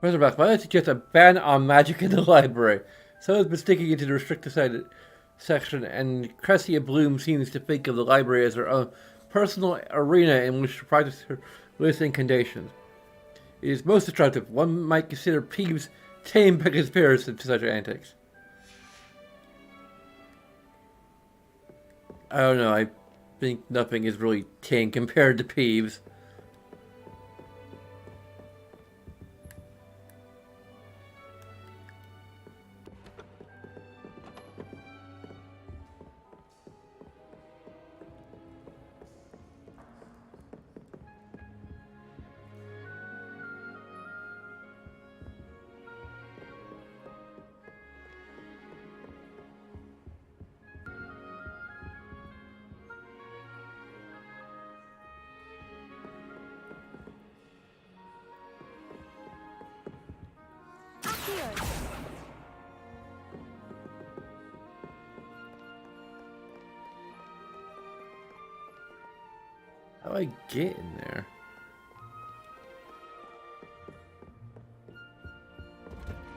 Razorback, why don't you suggest a ban on magic in the library? Someone's been sticking into the restricted section, and Cressia Bloom seems to think of the library as her own personal arena in which to practice her latest incantations. It is most attractive. One might consider Peeves tame by comparison to such antics. I don't know, I think nothing is really tame compared to Peeves. How do I get in there?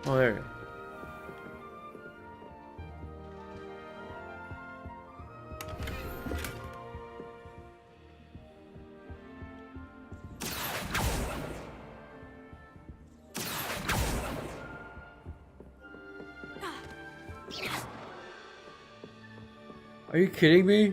Oh, there you go. Are you kidding me?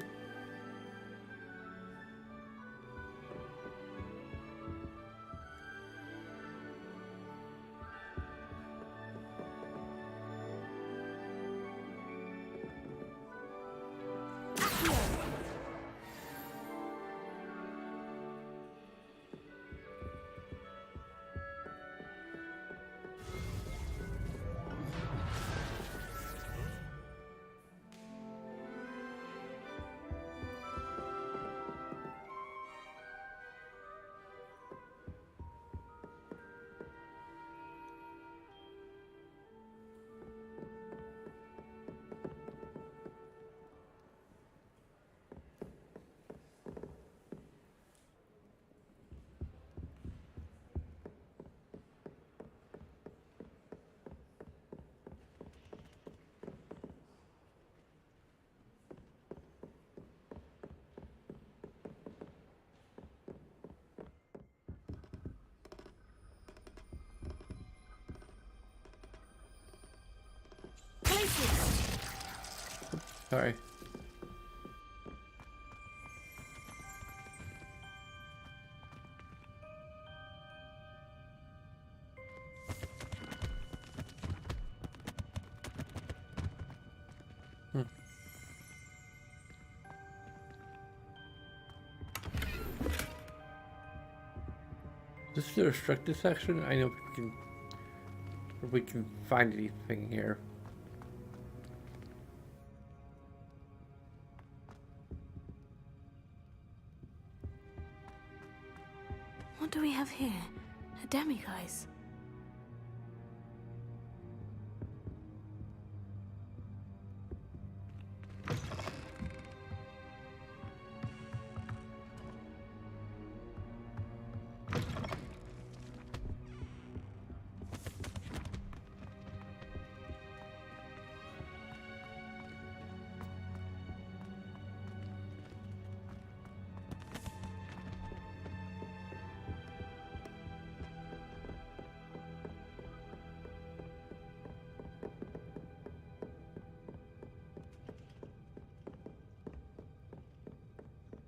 Sorry. This is the restricted section. I know if we can find anything here. What do we have here? A demiguise.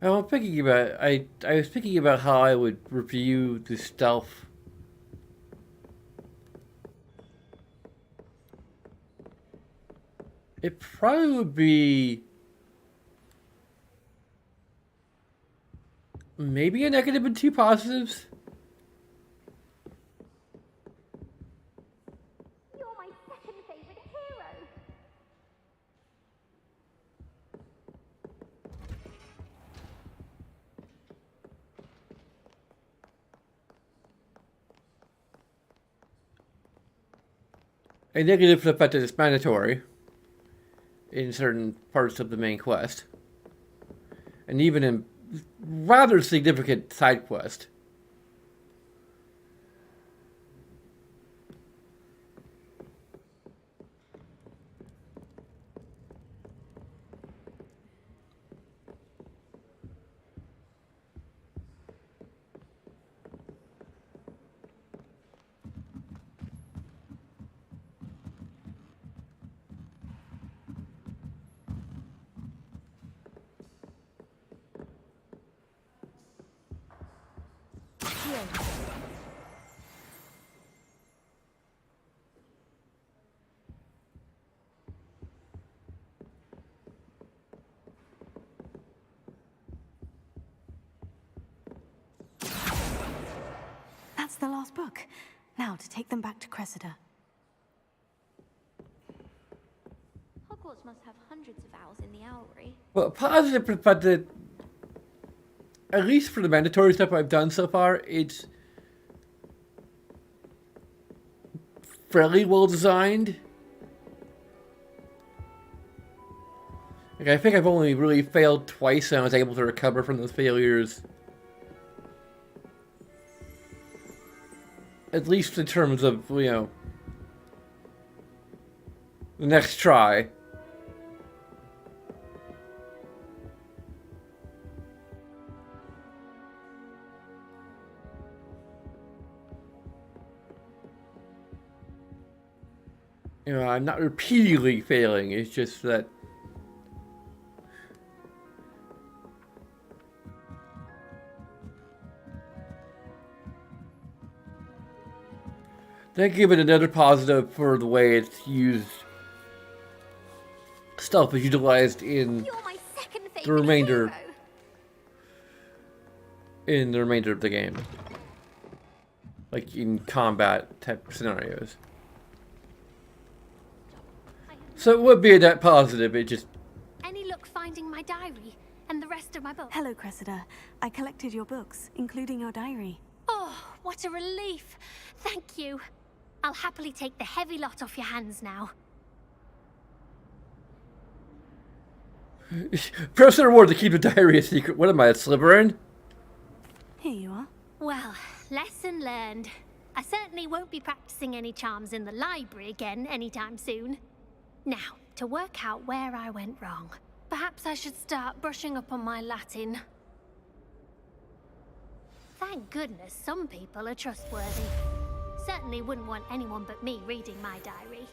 I'm thinking about I was thinking about how I would review the stealth. It probably would be maybe a negative and 2 positives. You're my second favorite hero. A negative for the fact that it's mandatory in certain parts of the main quest, and even in rather significant side quest. That's the last book. Now to take them back to Cressida. Hogwarts must have hundreds of owls in the owlery. Well, positive for the fact that, at least for the mandatory stuff I've done so far, it's fairly well designed. Like, I think I've only really failed twice, and I was able to recover from those failures. At least in terms of, you know, the next try. You know, I'm not repeatedly failing, it's just that then give it another positive for the way it's used. Stuff is utilized in the remainder of the game. Like in combat type scenarios. So it would be a net positive, it just... Any luck finding my diary and the rest of my books? Hello, Cressida. I collected your books, including your diary. Oh, what a relief. Thank you. I'll happily take the heavy lot off your hands now. Press the reward to keep the diary a secret. What am I, a Slytherin? Here you are. Well, lesson learned. I certainly won't be practicing any charms in the library again anytime soon. Now, to work out where I went wrong. Perhaps I should start brushing up on my Latin. Thank goodness some people are trustworthy. Certainly wouldn't want anyone but me reading my diary.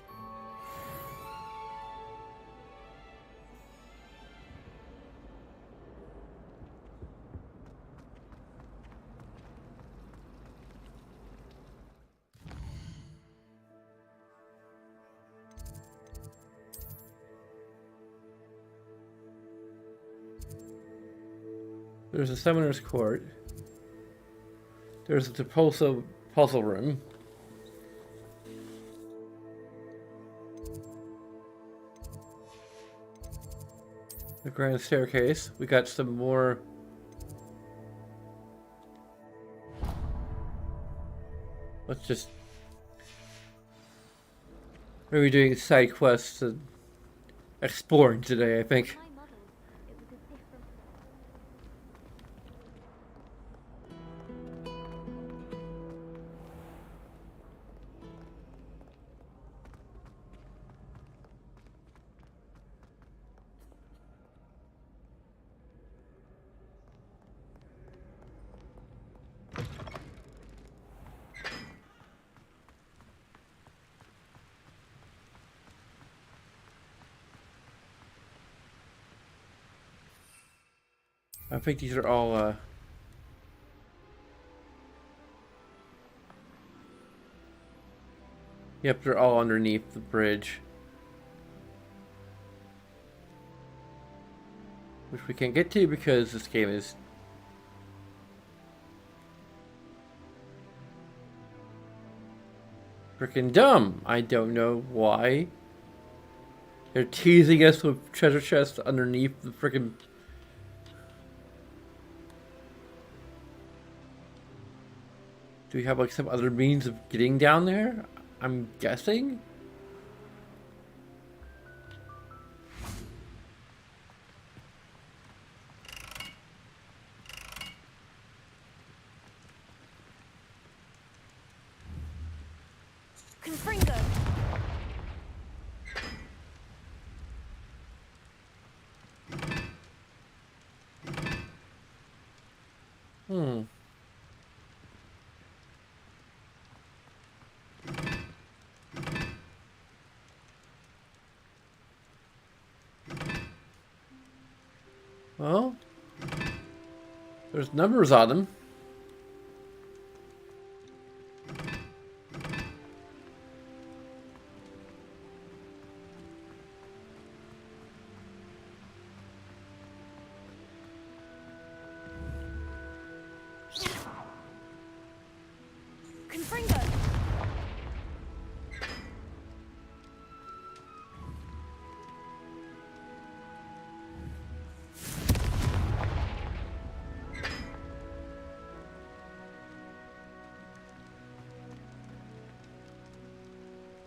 There's a summoner's court. There's the puzzle room. The grand staircase. We got some more. Let's just maybe doing side quests and exploring today, I think. I think these are all, yep, they're all underneath the bridge. Which we can't get to because this game is freaking dumb. I don't know why. They're teasing us with treasure chests underneath the freaking... Do we have like some other means of getting down there? I'm guessing? Confringo! Hmm. Well, there's numbers on them. Confringo!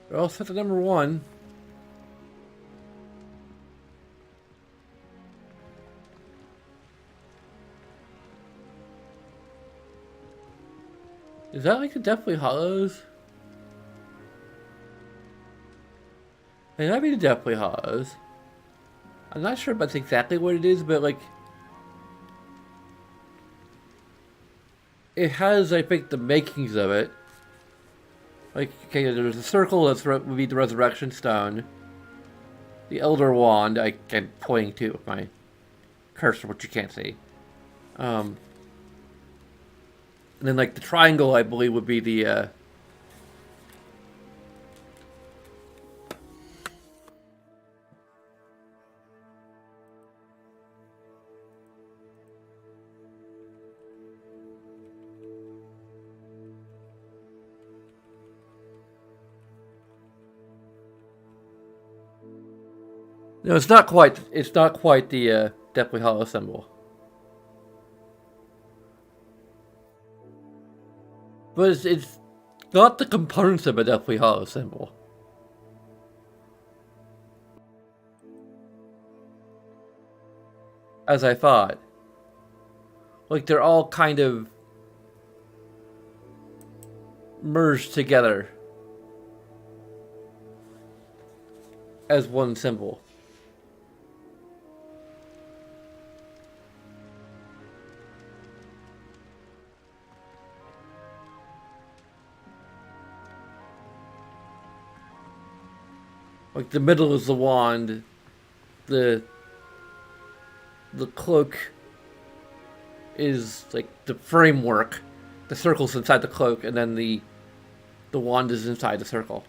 We're all set to number 1. Is that like the Deathly Hollows? It might be the Deathly Hollows. I'm not sure if that's exactly what it is, but like... It has, I think, the makings of it. Like, okay, there's a circle that would be the Resurrection Stone. The Elder Wand, I can point to with my cursor, which you can't see. And then, like, the triangle, I believe, would be the, No, it's not quite the, Deathly Hollow symbol. But it's not the components of a Deathly Hollow symbol. As I thought. Like, they're all kind of merged together as one symbol. Like, the middle is the wand, the cloak is like the framework, the circle's inside the cloak, and then the wand is inside the circle.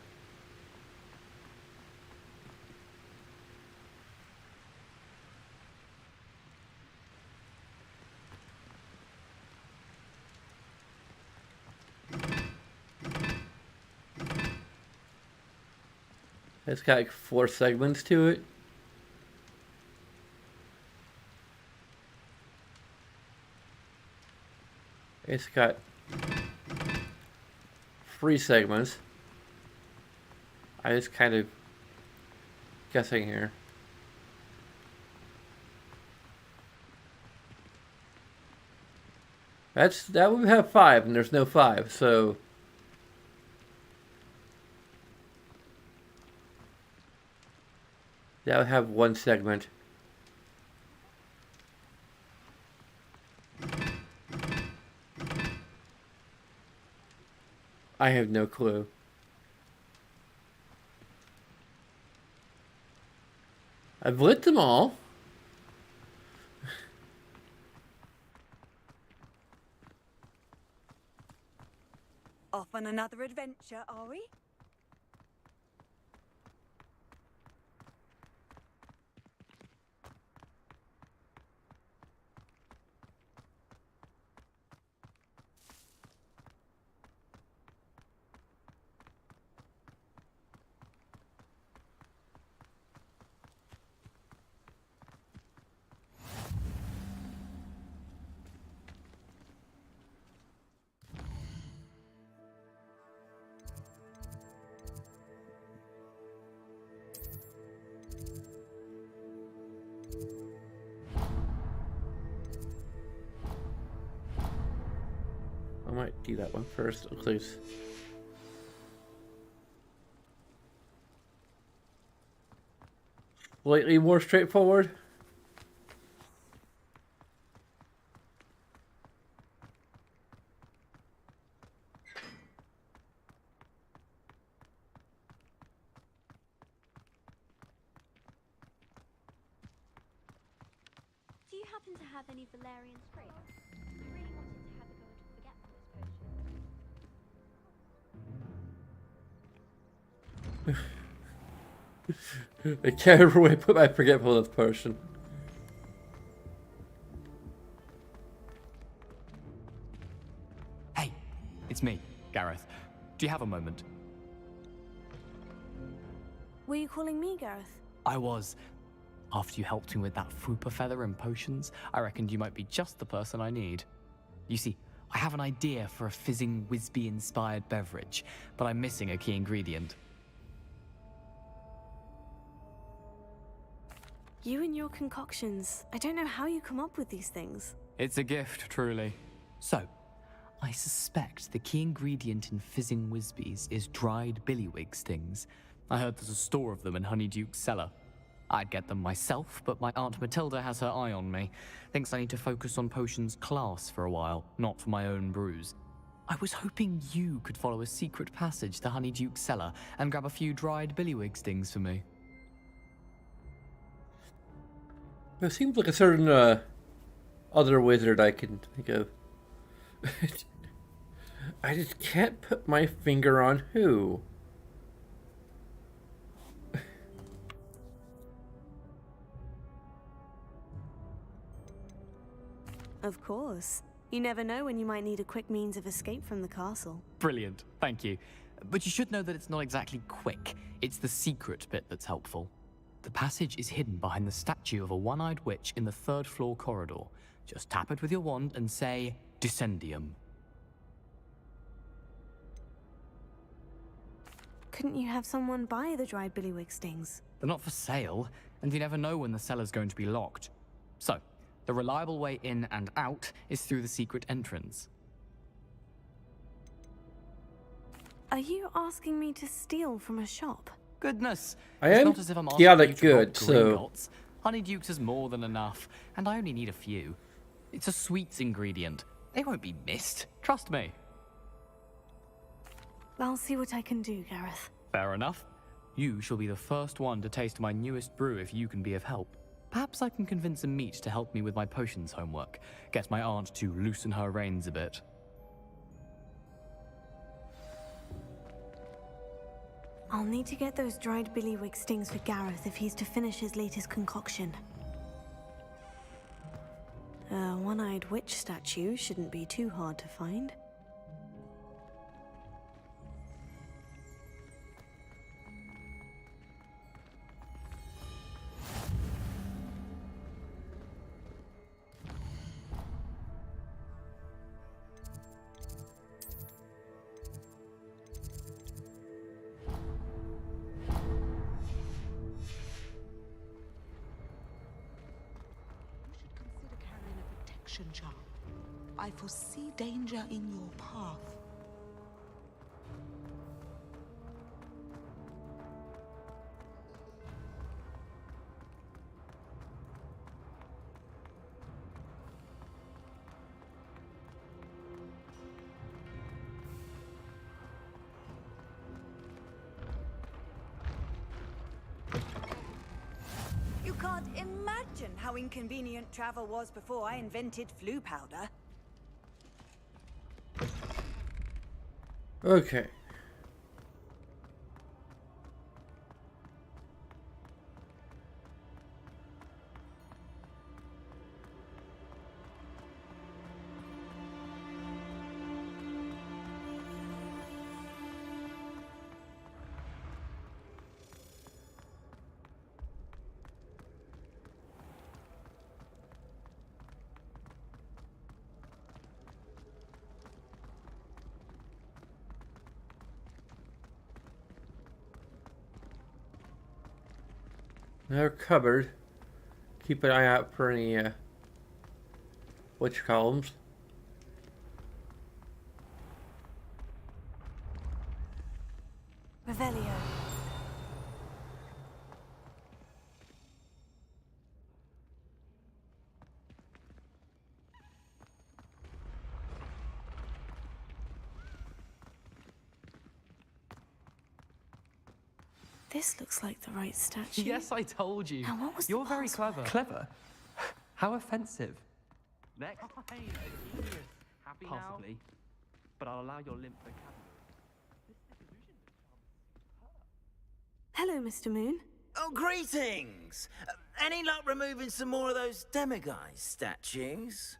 It's got like 4 segments to it. It's got 3 segments. I just kind of guessing here. That would have 5, and there's no 5, so that would have 1 segment. I have no clue. I've lit them all. Off on another adventure, are we? I might do that one first, at least. Slightly more straightforward. Do you happen to have any valerian spray? I really wanted to have a go at a forgetfulness potion. I can't remember where I put my forgetfulness potion. Hey, it's me, Gareth. Do you have a moment? Were you calling me, Gareth? I was. After you helped me with that fupa feather and potions, I reckoned you might be just the person I need. You see, I have an idea for a fizzing Whimsy-inspired beverage, but I'm missing a key ingredient. You and your concoctions. I don't know how you come up with these things. It's a gift, truly. So, I suspect the key ingredient in fizzing Whimsies is dried billywig stings. I heard there's a store of them in Honeyduke's cellar. I'd get them myself, but my Aunt Matilda has her eye on me. Thinks I need to focus on potions class for a while, not for my own brews. I was hoping you could follow a secret passage to Honeyduke's cellar and grab a few dried billywig stings for me. There seems like a certain other wizard I can think of. I just can't put my finger on who. Of course. You never know when you might need a quick means of escape from the castle. Brilliant, thank you. But you should know that it's not exactly quick. It's the secret bit that's helpful. The passage is hidden behind the statue of a one-eyed witch in the third-floor corridor. Just tap it with your wand and say, Descendium. Couldn't you have someone buy the dried billywig stings? They're not for sale, and you never know when the cellar's going to be locked. So, the reliable way in and out is through the secret entrance. Are you asking me to steal from a shop? Goodness, I it's am not as if I'm asking chaotic you to rob good, so Gringotts. Honeyduke's is more than enough, and I only need a few. It's a sweets ingredient. They won't be missed. Trust me. I'll see what I can do, Gareth. Fair enough. You shall be the first one to taste my newest brew if you can be of help. Perhaps I can convince a meat to help me with my potions homework. Get my aunt to loosen her reins a bit. I'll need to get those dried billywig stings for Gareth if he's to finish his latest concoction. A one-eyed witch statue shouldn't be too hard to find. Charm. I foresee danger in your path. You can't imagine how inconvenient travel was before I invented flu powder. Okay. Another cupboard. Keep an eye out for any witch columns. Revelio. This looks like the right statue. Yes, I told you. Now, what was You're the very password? clever. How offensive. Next. Happy Possibly. But I'll allow your lympho Hello, Mr. Moon. Oh, greetings! Any luck removing some more of those demiguise statues?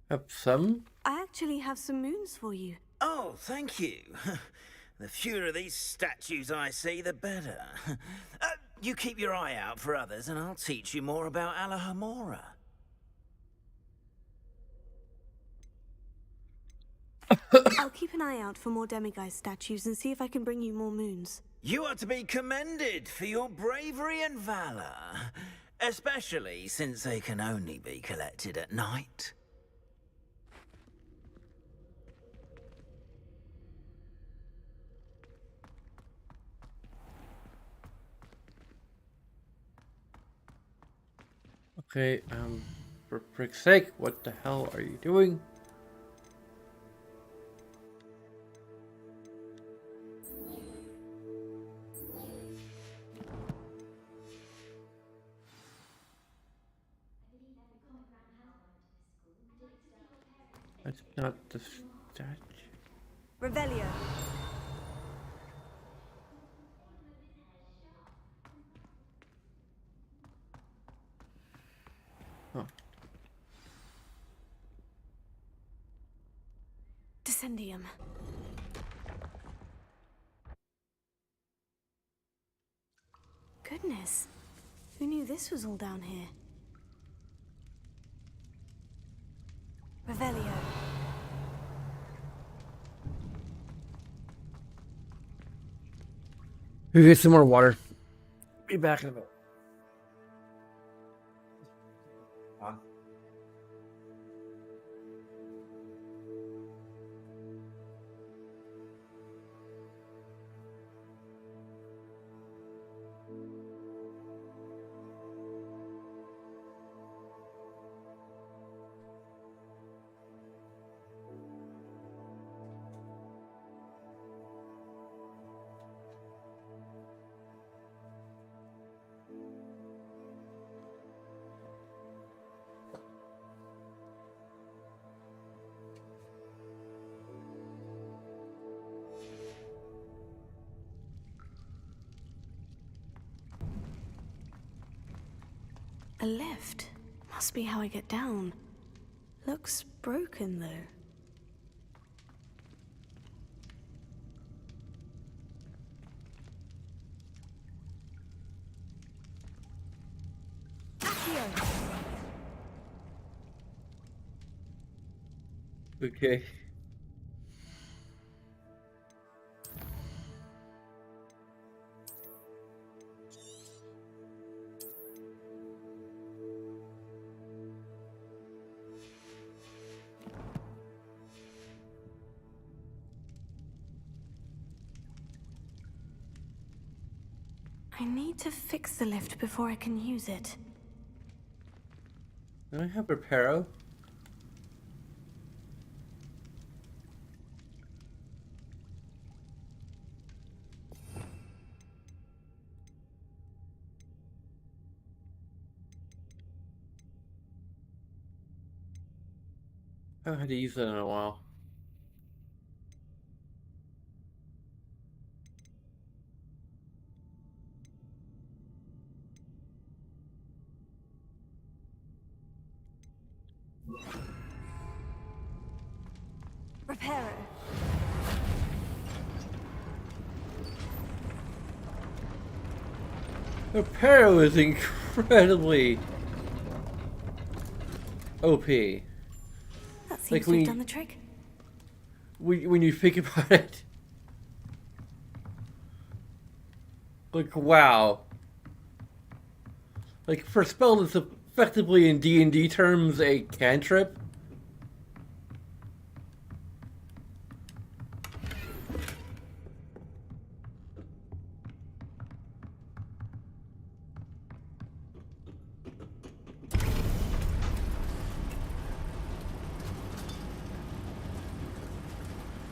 Have some? I actually have some moons for you. Oh, thank you. The fewer of these statues I see, the better. You keep your eye out for others, and I'll teach you more about Alahamora. I'll keep an eye out for more demiguise statues and see if I can bring you more moons. You are to be commended for your bravery and valor, especially since they can only be collected at night. Okay, for frick's sake, what the hell are you doing? That's not the statue. Revelio. Oh. Descendium. Goodness. Who knew this was all down here? Revelio. We get some more water. Be back in a minute. A lift. Must be how I get down. Looks broken, though. Okay. I need to fix the lift before I can use it. Do I have Reparo? I haven't had to use that in a while. Reparo. Reparo is incredibly OP. That seems Like to have done the trick. When you think about it. Like, wow. Like, for a spell that's effectively in D&D terms a cantrip.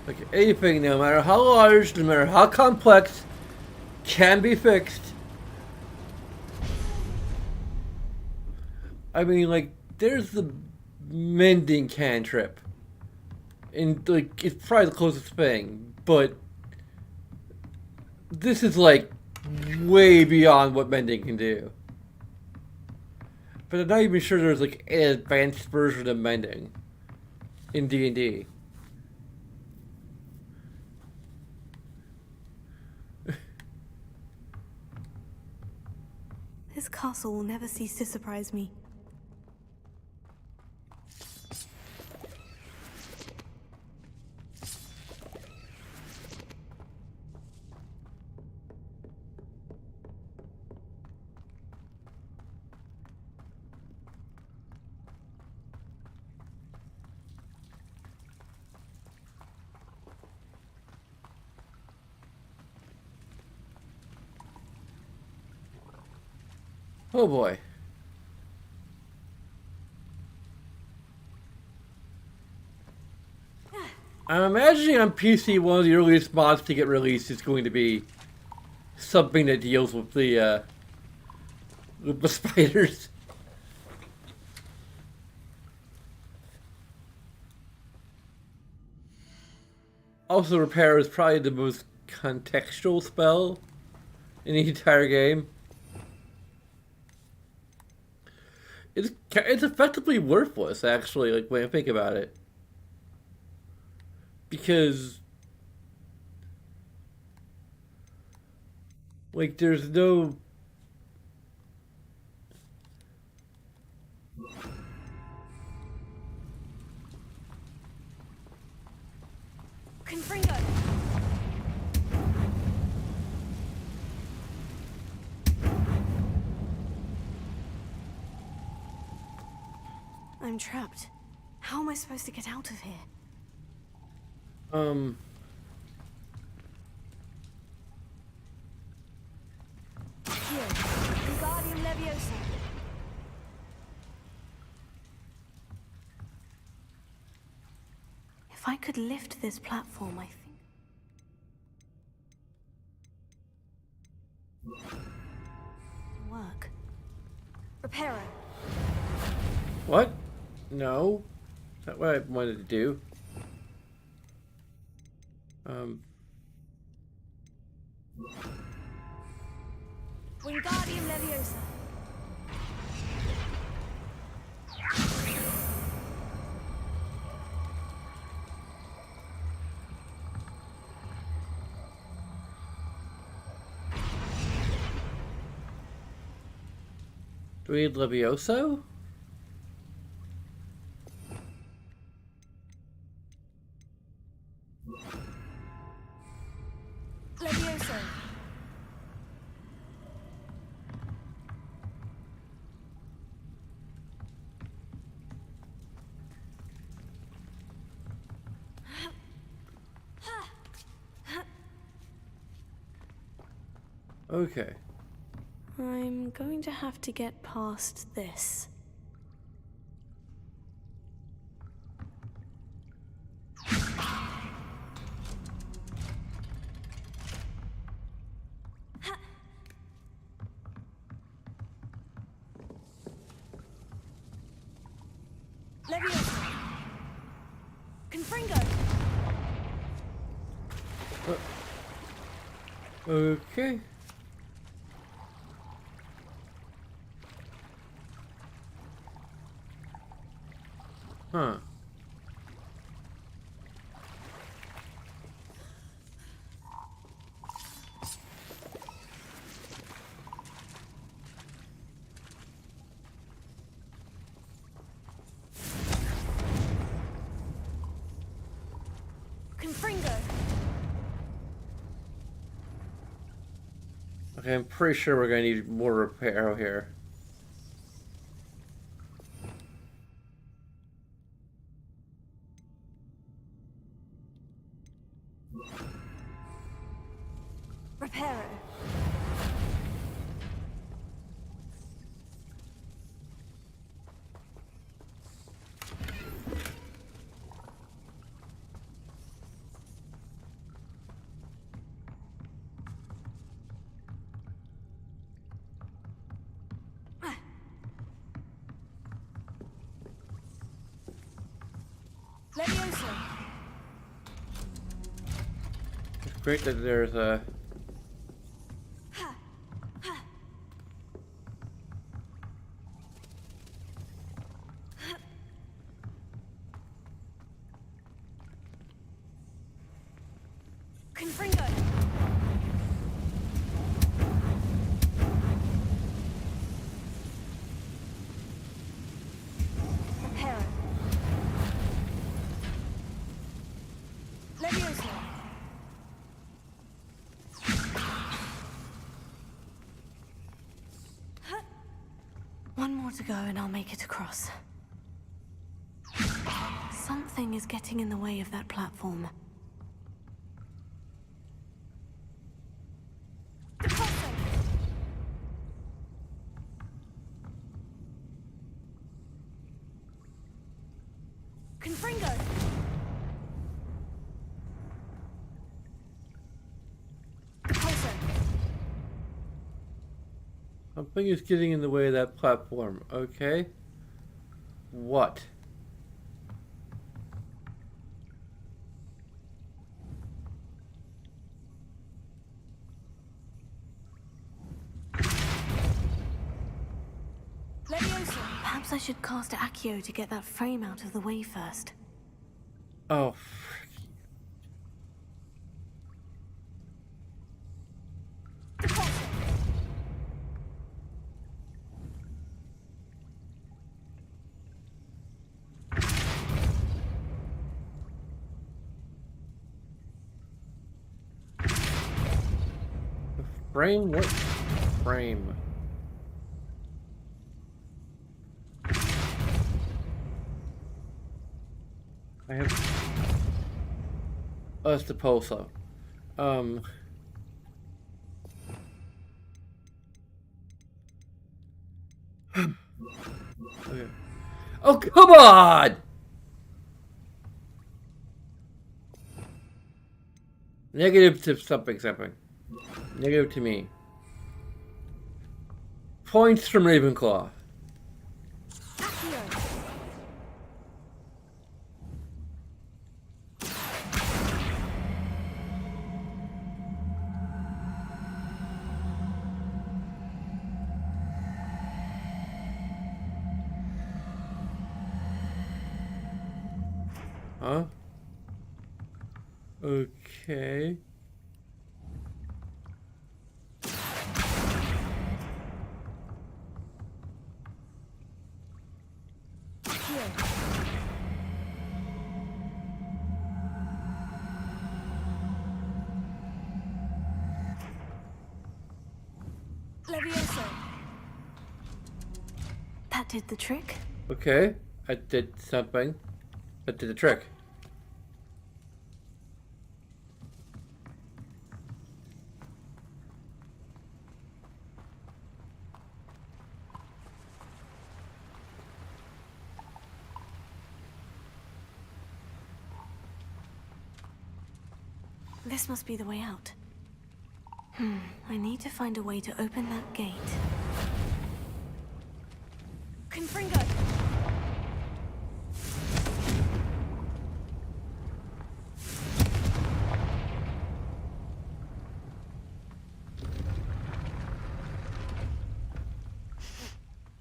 Like, anything, no matter how large, no matter how complex, can be fixed. I mean, like, there's the mending cantrip. And, like, it's probably the closest thing. But this is, like, way beyond what mending can do. But I'm not even sure there's, like, an advanced version of mending in D&D. This castle will never cease to surprise me. Oh boy. I'm imagining on PC one of the earliest mods to get released is going to be something that deals with the spiders. Also, Repair is probably the most contextual spell in the entire game. It's effectively worthless, actually, like, when I think about it. Because, like, there's no... Confringo! I'm trapped. How am I supposed to get out of here? Here, Wingardium Leviosa. If I could lift this platform, I think. Work. Reparo. What? No. Is that what I wanted to do? Wingardium Leviosa. Do we need Levioso? Levioso. Okay. I'm going to have to get past this. Leviosa. Confringo. Okay. Huh. Confringo. Okay, I'm pretty sure we're gonna need more repair here. Reparo. Levioso. It's great that there's a... Confringo. Reparo. Levioso. One more to go and I'll make it across. Something is getting in the way of that platform. Confringo! Something is getting in the way of that platform. Okay. What? Levioso! Perhaps I should cast Accio to get that frame out of the way first. Oh, frame? What frame? I have... Oh, it's the pulsar. Okay. Oh, come on! Negative to something. Negative to me. Points from Ravenclaw. Huh? Okay. Levioso. That did the trick. Okay. I did something. That did the trick. This must be the way out. I need to find a way to open that gate. Confringo!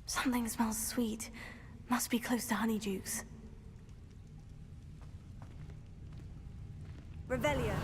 Something smells sweet. Must be close to Honeydukes. Revelio.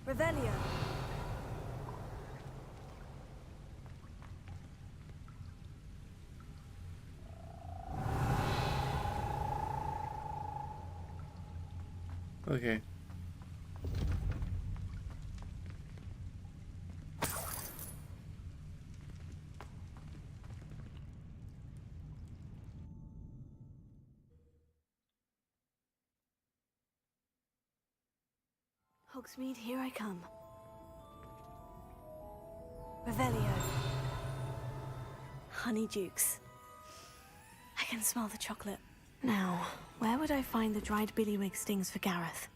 Revelio. Okay. Hogsmeade, here I come. Revelio. Honeydukes. I can smell the chocolate. Now, where would I find the dried billywig stings for Gareth?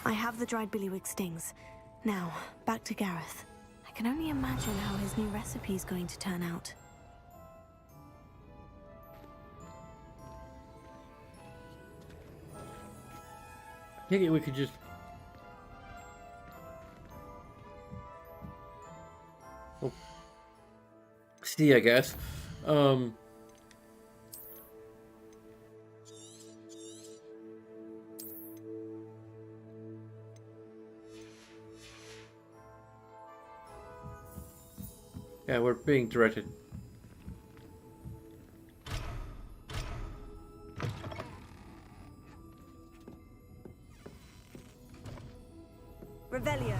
I have the dried billywig stings. Now, back to Gareth. I can only imagine how his new recipe's going to turn out. I think we could just... Oh. See, I guess. Yeah, we're being directed. Revelio.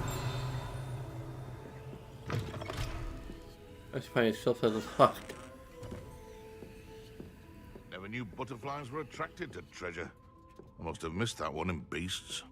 That's funny, it still says it's locked. Never knew butterflies were attracted to treasure. I must have missed that one in Beasts.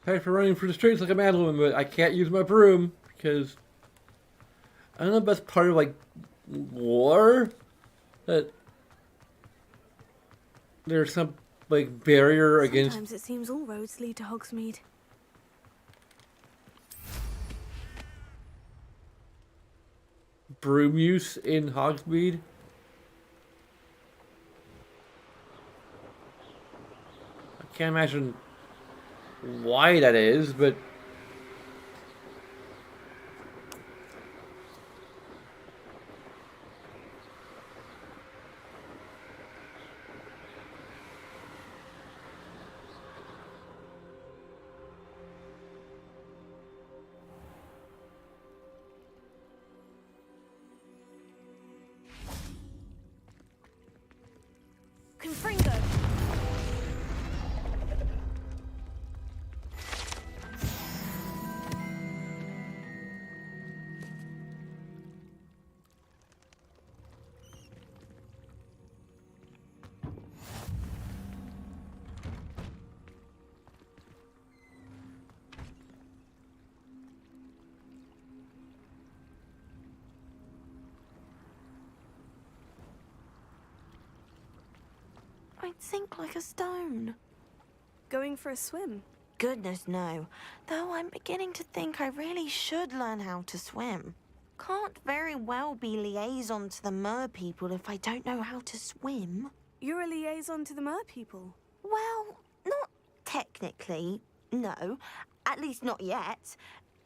Thanks for running through the streets like a madwoman, but I can't use my broom because I don't know if that's part of like war, that there's some like barrier against. Sometimes it seems all roads lead to Hogsmeade. Broom use in Hogsmeade. I can't imagine why that is, but Confringo. I'd sink like a stone. Going for a swim? Goodness, no. Though I'm beginning to think I really should learn how to swim. can't very well be liaison to the mer people if I don't know how to swim. You're a liaison to the mer people? Well, not technically, no. At least not yet.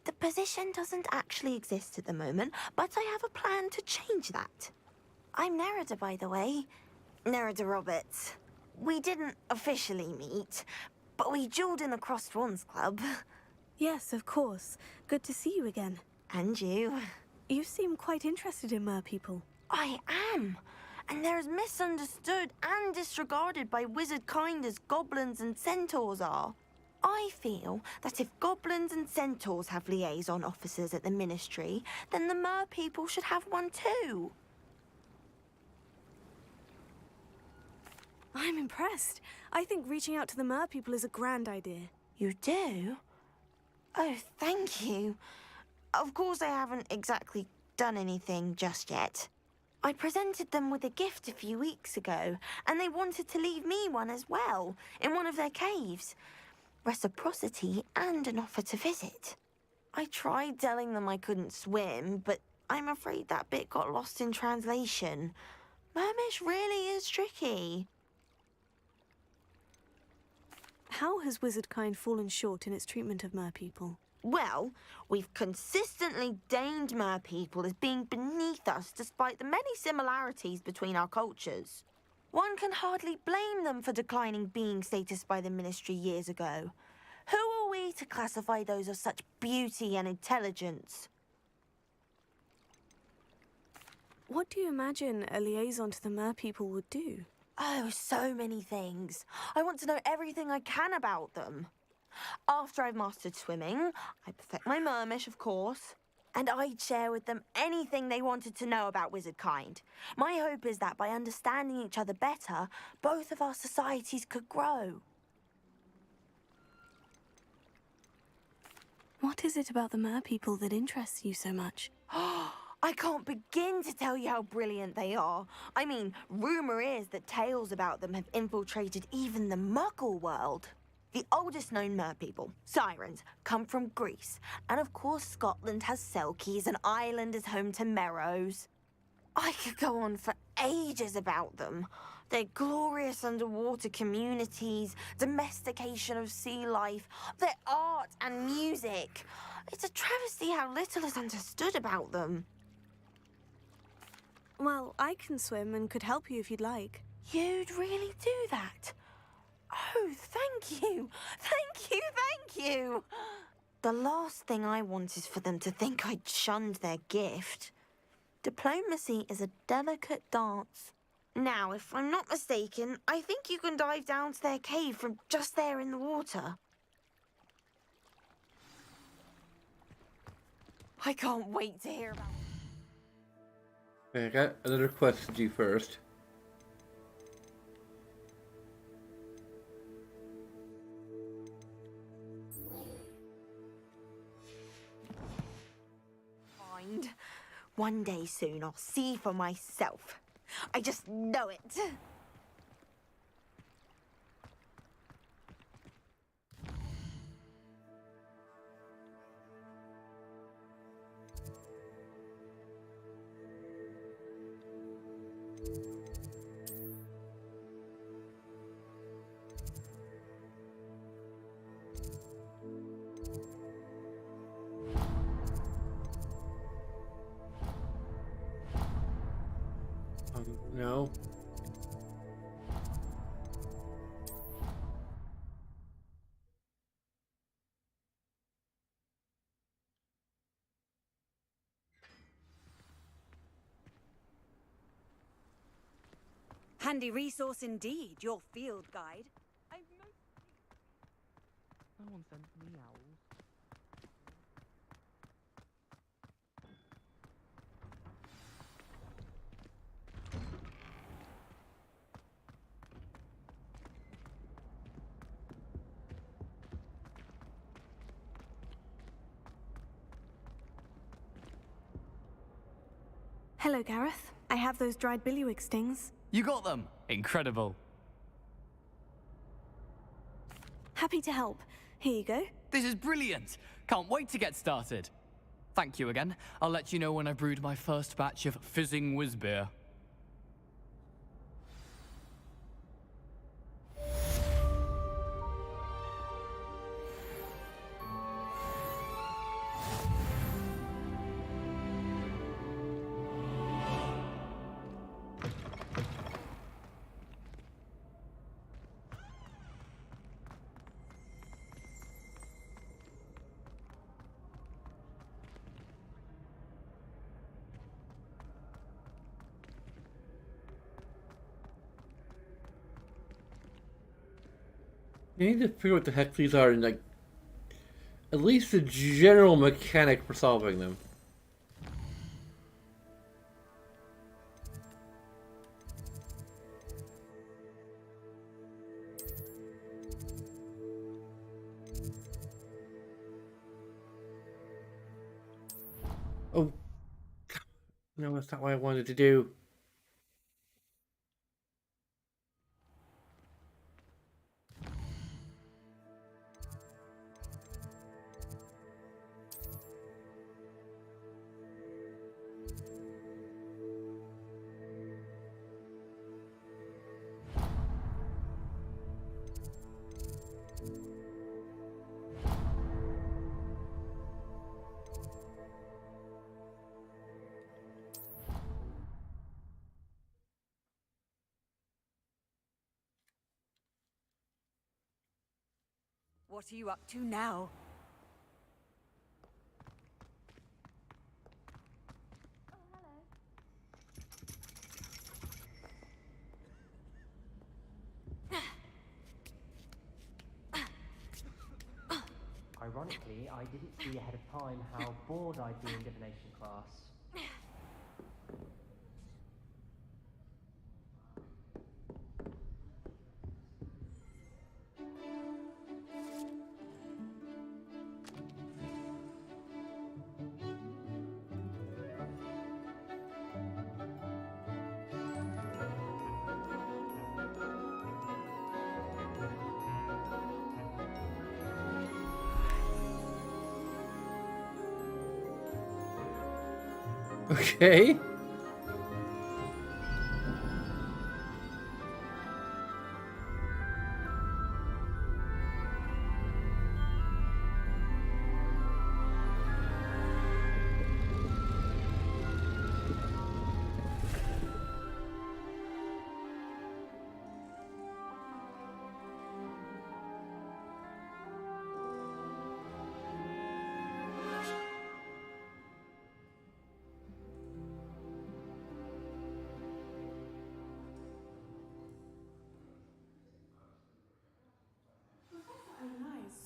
The position doesn't actually exist at the moment, but I have a plan to change that. I'm Nerida, by the way. Nerida Roberts. We didn't officially meet, but we duelled in the Crossed Swans Club. Yes, of course. Good to see you again. And you. You seem quite interested in mer people. I am. And they're as misunderstood and disregarded by wizard kind as goblins and centaurs are. I feel that if goblins and centaurs have liaison officers at the Ministry, then the mer people should have one too. I'm impressed. I think reaching out to the mer people is a grand idea. You do? Oh, thank you. Of course I haven't exactly done anything just yet. I presented them with a gift a few weeks ago, and they wanted to leave me one as well, in one of their caves. Reciprocity and an offer to visit. I tried telling them I couldn't swim, but I'm afraid that bit got lost in translation. Mermish really is tricky. How has wizardkind fallen short in its treatment of mer people? Well, we've consistently deigned mer people as being beneath us despite the many similarities between our cultures. One can hardly blame them for declining being status by the Ministry years ago. Who are we to classify those of such beauty and intelligence? What do you imagine a liaison to the mer people would do? Oh, so many things. I want to know everything I can about them. After I've mastered swimming, I perfect my mermish, of course, and I'd share with them anything they wanted to know about wizardkind. My hope is that by understanding each other better, both of our societies could grow. What is it about the mer people that interests you so much? I can't begin to tell you how brilliant they are. I mean, rumour is that tales about them have infiltrated even the Muggle world. The oldest known mer people, sirens, come from Greece. And of course Scotland has Selkies and Ireland is home to Merrows. I could go on for ages about them. Their glorious underwater communities, domestication of sea life, their art and music. It's a travesty how little is understood about them. Well, I can swim and could help you if you'd like. You'd really do that? Oh, thank you! Thank you, thank you! The last thing I want is for them to think I'd shunned their gift. Diplomacy is a delicate dance. Now, if I'm not mistaken, I think you can dive down to their cave from just there in the water. I can't wait to hear about it. Okay, I got another quest to do first. One day soon I'll see for myself. I just know it. No. Handy resource indeed, your field guide. No one sent me owls. Hello, Gareth. I have those dried billywig stings. You got them! Incredible. Happy to help. Here you go. This is brilliant! Can't wait to get started. Thank you again. I'll let you know when I brewed my first batch of fizzing whiz beer. You need to figure out what the heck these are and, like, at least the general mechanic for solving them. Oh. No, that's not what I wanted to do. What are you up to now? Ironically, I didn't see ahead of time how bored I'd be in divination class. Okay.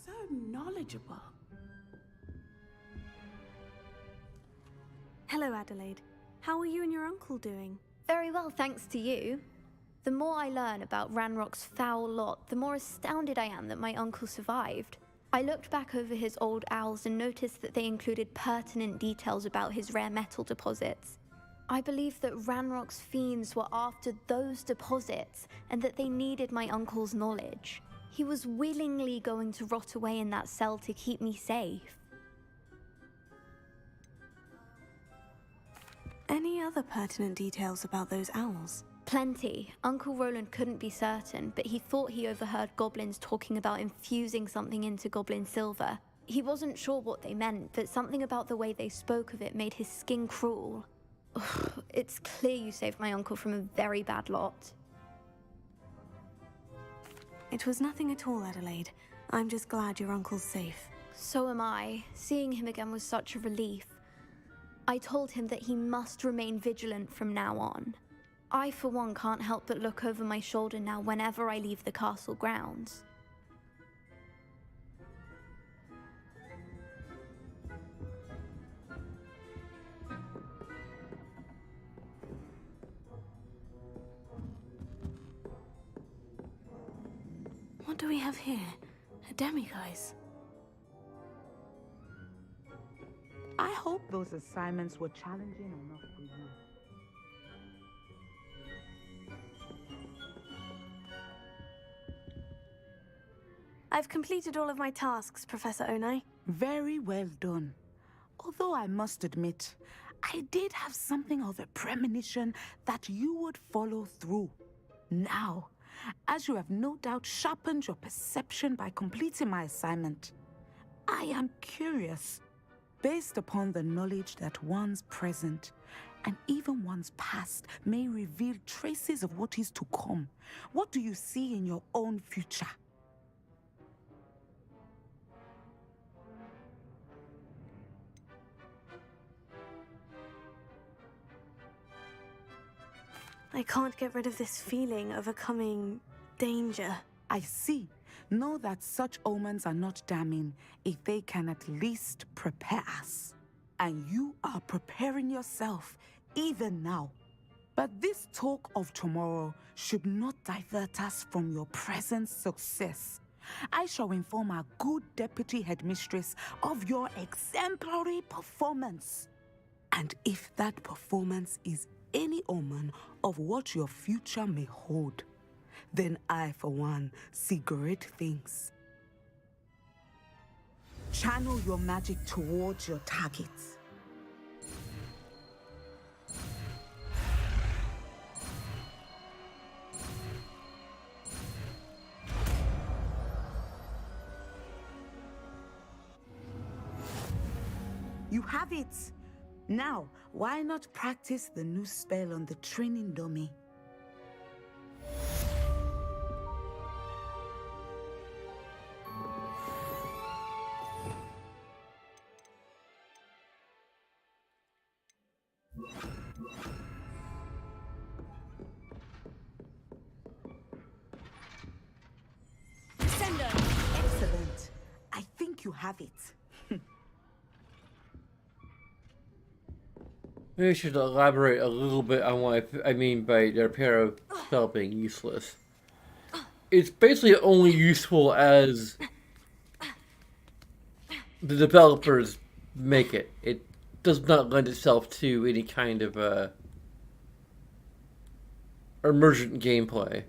So knowledgeable. Hello, Adelaide. How are you and your uncle doing? Very well, thanks to you. The more I learn about Ranrock's foul lot, the more astounded I am that my uncle survived. I looked back over his old owls and noticed that they included pertinent details about his rare metal deposits. I believe that Ranrock's fiends were after those deposits and that they needed my uncle's knowledge. He was willingly going to rot away in that cell to keep me safe. Any other pertinent details about those owls? Plenty. Uncle Roland couldn't be certain, but he thought he overheard goblins talking about infusing something into goblin silver. He wasn't sure what they meant, but something about the way they spoke of it made his skin crawl. It's clear you saved my uncle from a very bad lot. It was nothing at all, Adelaide. I'm just glad your uncle's safe. So am I. Seeing him again was such a relief. I told him that he must remain vigilant from now on. I, for one, can't help but look over my shoulder now whenever I leave the castle grounds. What do we have here? A demiguise. I hope those assignments were challenging enough for you. I've completed all of my tasks, Professor Onai. Very well done. Although I must admit, I did have something of a premonition that you would follow through. Now, as you have no doubt sharpened your perception by completing my assignment, I am curious, based upon the knowledge that one's present and even one's past may reveal traces of what is to come. What do you see in your own future? I can't get rid of this feeling of a coming danger. I see. Know that such omens are not damning if they can at least prepare us. And you are preparing yourself even now. But this talk of tomorrow should not divert us from your present success. I shall inform our good deputy headmistress of your exemplary performance. And if that performance is any omen of what your future may hold, then I, for one, see great things. Channel your magic towards your targets. You have it! Now, why not practice the new spell on the training dummy? Excellent. I think you have it. Maybe I should elaborate a little bit on what I mean by their para spell being useless. It's basically only useful as the developers make it. It does not lend itself to any kind of emergent gameplay.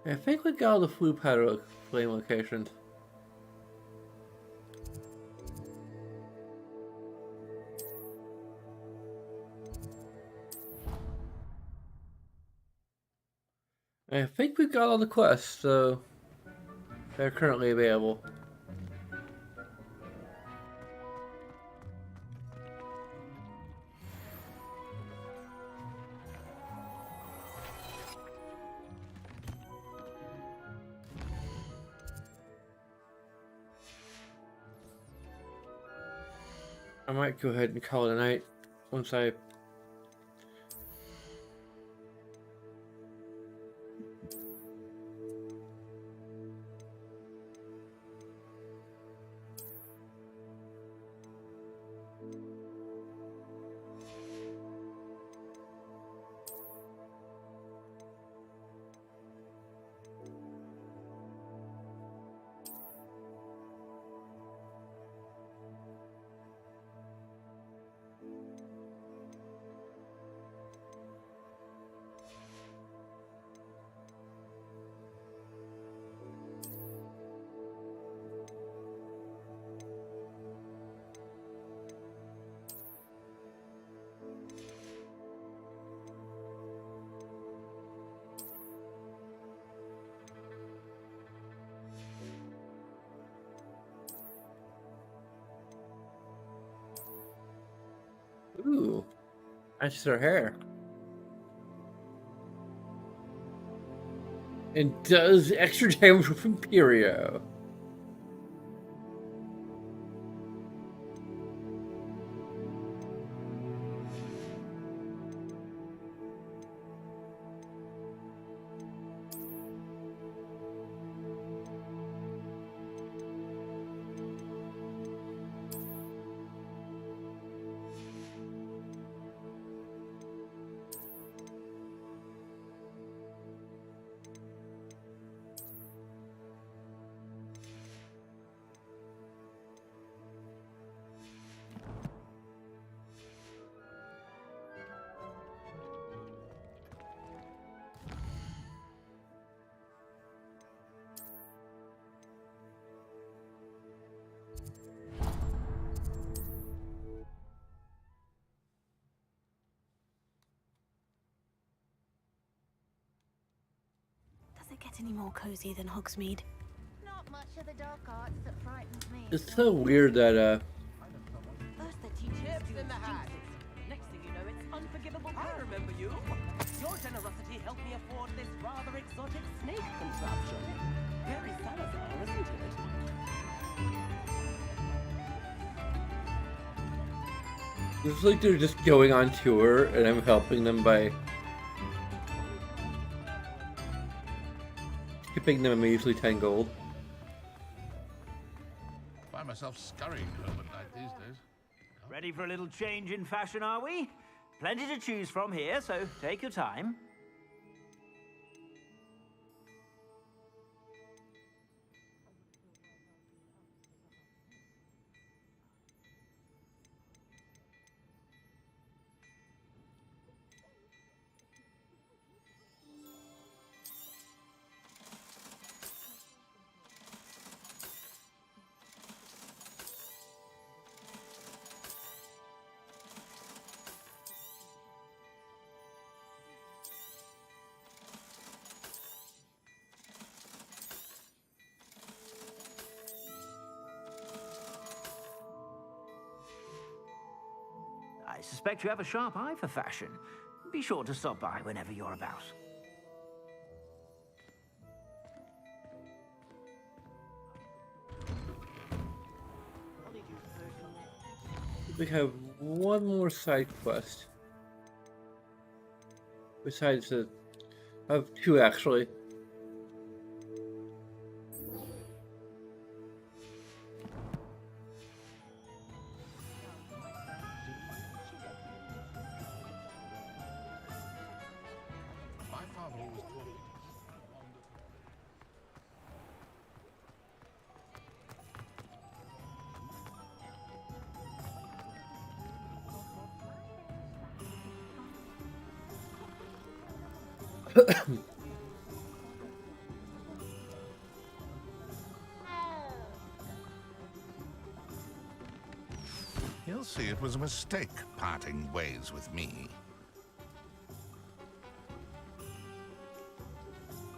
I think we got all the flame locations. I think we've got all the quests, so they're currently available. I might go ahead and call it a night once I Ooh, that's her hair. And does extra damage with Imperio. any more cozy than Hogsmeade. Not much of the dark arts that frightens me. It's so weird that First they teach Chips in the hat. Next thing you know, it's unforgivable. I remember you. Your generosity helped me afford this rather exotic snake contraption. Very Salazar, isn't it? it's like they're just going on tour and I'm helping them by tipping them a measly 10 gold. Find myself scurrying home at night these days. Ready for a little change in fashion, are we? Plenty to choose from here, so take your time. I suspect you have a sharp eye for fashion. Be sure to stop by whenever you're about. We have one more side quest. Besides the... I have two actually. My father always taught me. He'll see it was a mistake parting ways with me.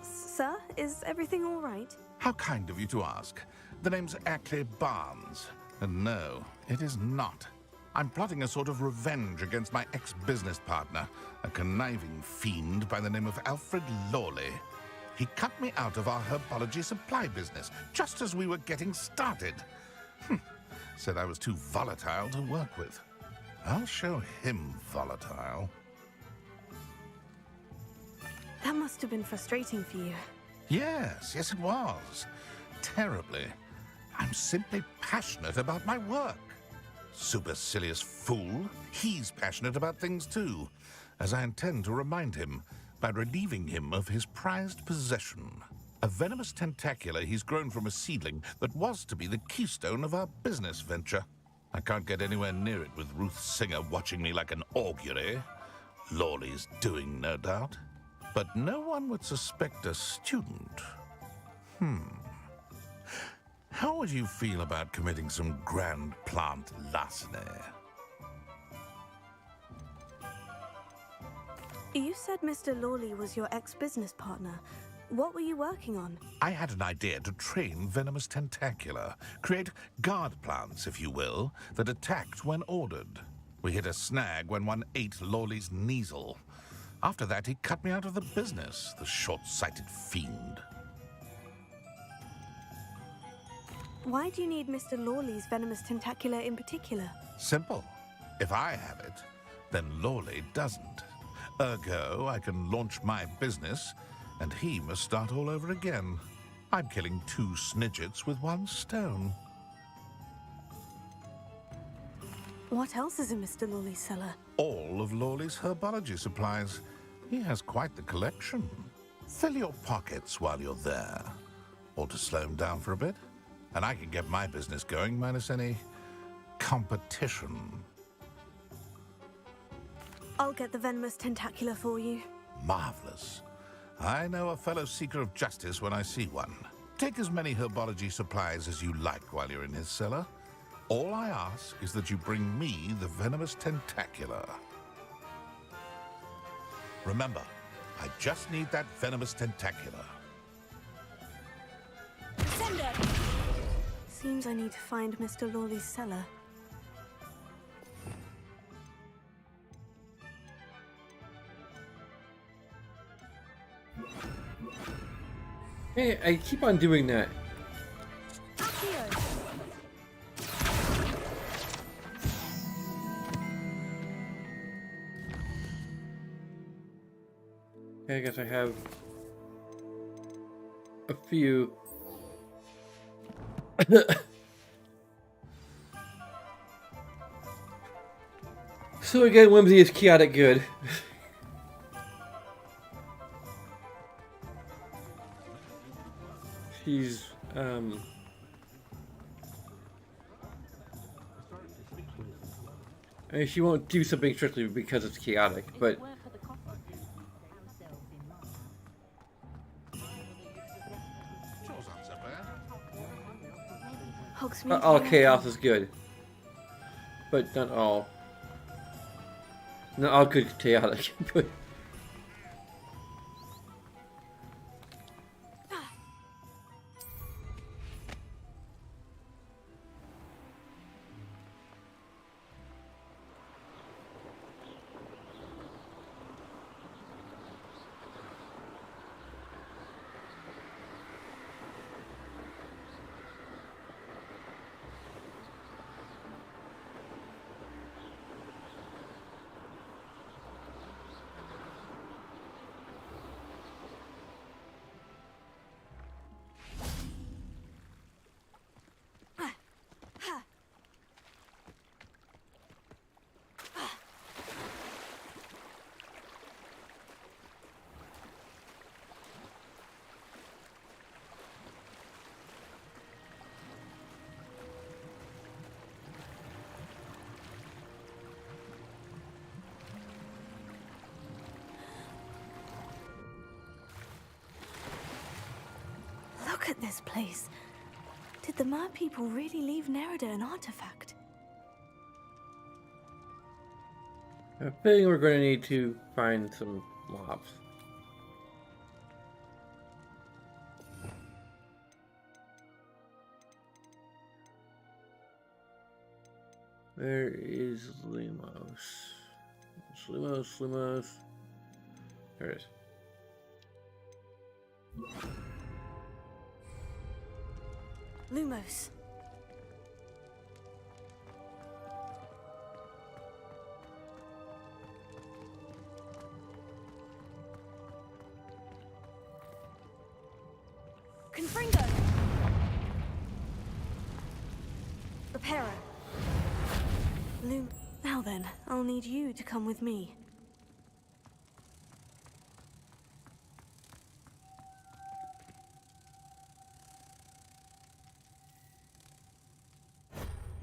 Sir, is everything all right? How kind of you to ask. The name's Ackley Barnes. And no, it is not. I'm plotting a sort of revenge against my ex-business partner, a conniving fiend by the name of Alfred Lawley. He cut me out of our herbology supply business just as we were getting started. Said I was too volatile to work with. I'll show him volatile. That must have been frustrating for you. Yes, it was. Terribly. I'm simply passionate about my work. Supercilious fool. He's passionate about things too, as I intend to remind him by relieving him of his prized possession. A venomous tentacula he's grown from a seedling that was to be the keystone of our business venture. I can't get anywhere near it with Ruth Singer watching me like an augury. Lawley's doing, no doubt. But no one would suspect a student. How would you feel about committing some grand plant larceny? You said Mr. Lawley was your ex-business partner. What were you working on? I had an idea to train venomous tentacula, create guard plants, if you will, that attacked when ordered. We hit a snag when one ate Lawley's Kneasel. After that, he cut me out of the business, the short-sighted fiend. Why do you need Mr. Lawley's venomous tentacula in particular? Simple. If I have it, then Lawley doesn't. Ergo, I can launch my business, and he must start all over again. I'm killing two snidgets with one stone. What else is in Mr. Lawley's cellar? All of Lawley's herbology supplies. He has quite the collection. Fill your pockets while you're there. Or to slow him down for a bit. And I can get my business going minus any competition. I'll get the venomous tentacula for you. Marvelous. I know a fellow seeker of justice when I see one. Take as many herbology supplies as you like while you're in his cellar. All I ask is that you bring me the venomous tentacula. Remember, I just need that venomous tentacula. Sender! Seems I need to find Mr. Lawley's cellar. Hey, I keep on doing that. Okay, I guess I have a few. So again, Whimsy is chaotic good. She's I mean, she won't do something strictly because it's chaotic, but not all chaos is good. But not all. Not all good chaotic, but look at this place. Did the Mer people really leave Nerida an artifact? I think we're going to need to find some mobs. Where is Lumos? Lumos. There it is. Lumos. Confringo. Reparo. Now then, I'll need you to come with me.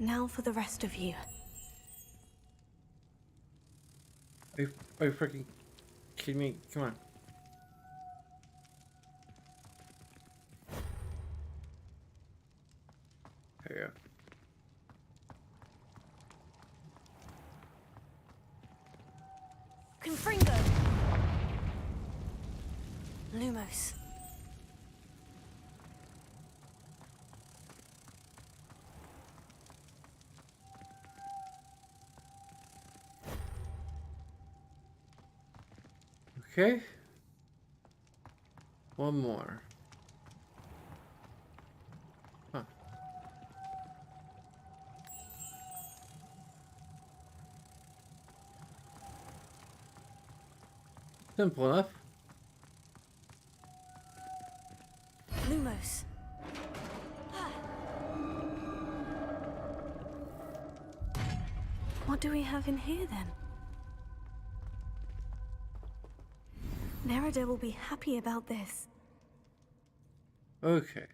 Now for the rest of you. Are you freaking kidding me? Come on. There you go. Confringo. Lumos. Okay. One more. Huh. Simple enough. Lumos. What do we have in here then? Nerida will be happy about this. Okay.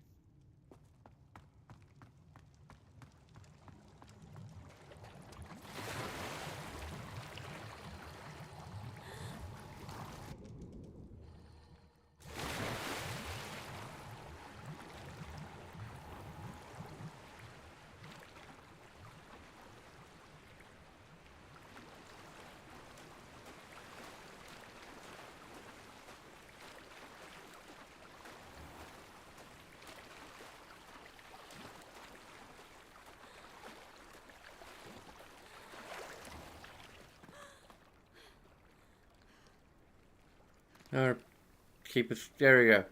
Or keep it. There we go.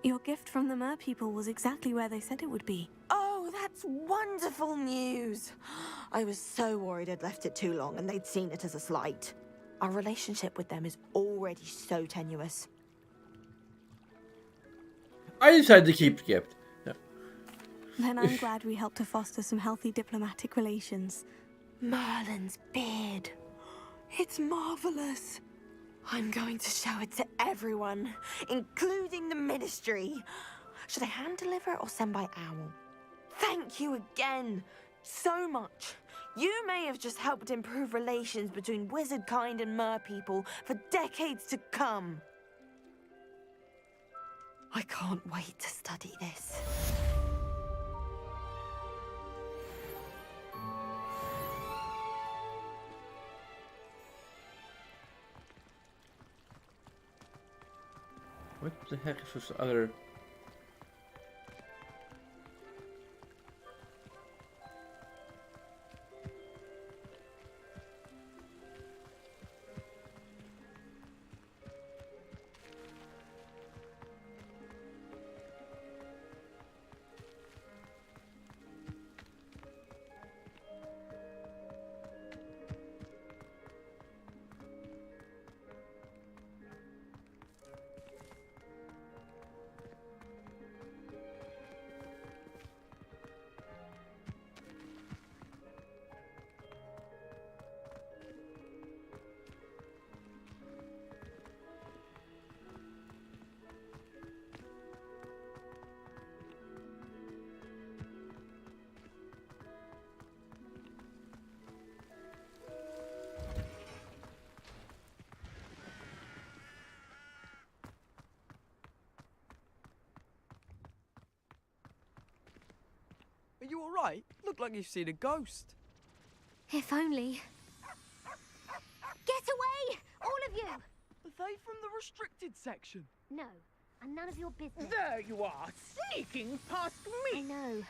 Your gift from the mer people was exactly where they said it would be. Oh, that's wonderful news. I was so worried I'd left it too long and they'd seen it as a slight. Our relationship with them is already so tenuous. I decided to keep the gift. No. Then I'm glad we helped to foster some healthy diplomatic relations. Merlin's beard. It's marvelous. I'm going to show it to everyone, including the ministry. Should I hand deliver or send by owl? Thank you again so much. You may have just helped improve relations between wizard kind and mer people for decades to come. I can't wait to study this. What the heck is this other? Are you alright? Look like you've seen a ghost. If only. Get away! All of you! Are they from the restricted section? No, and none of your business. There you are, sneaking past me! I know.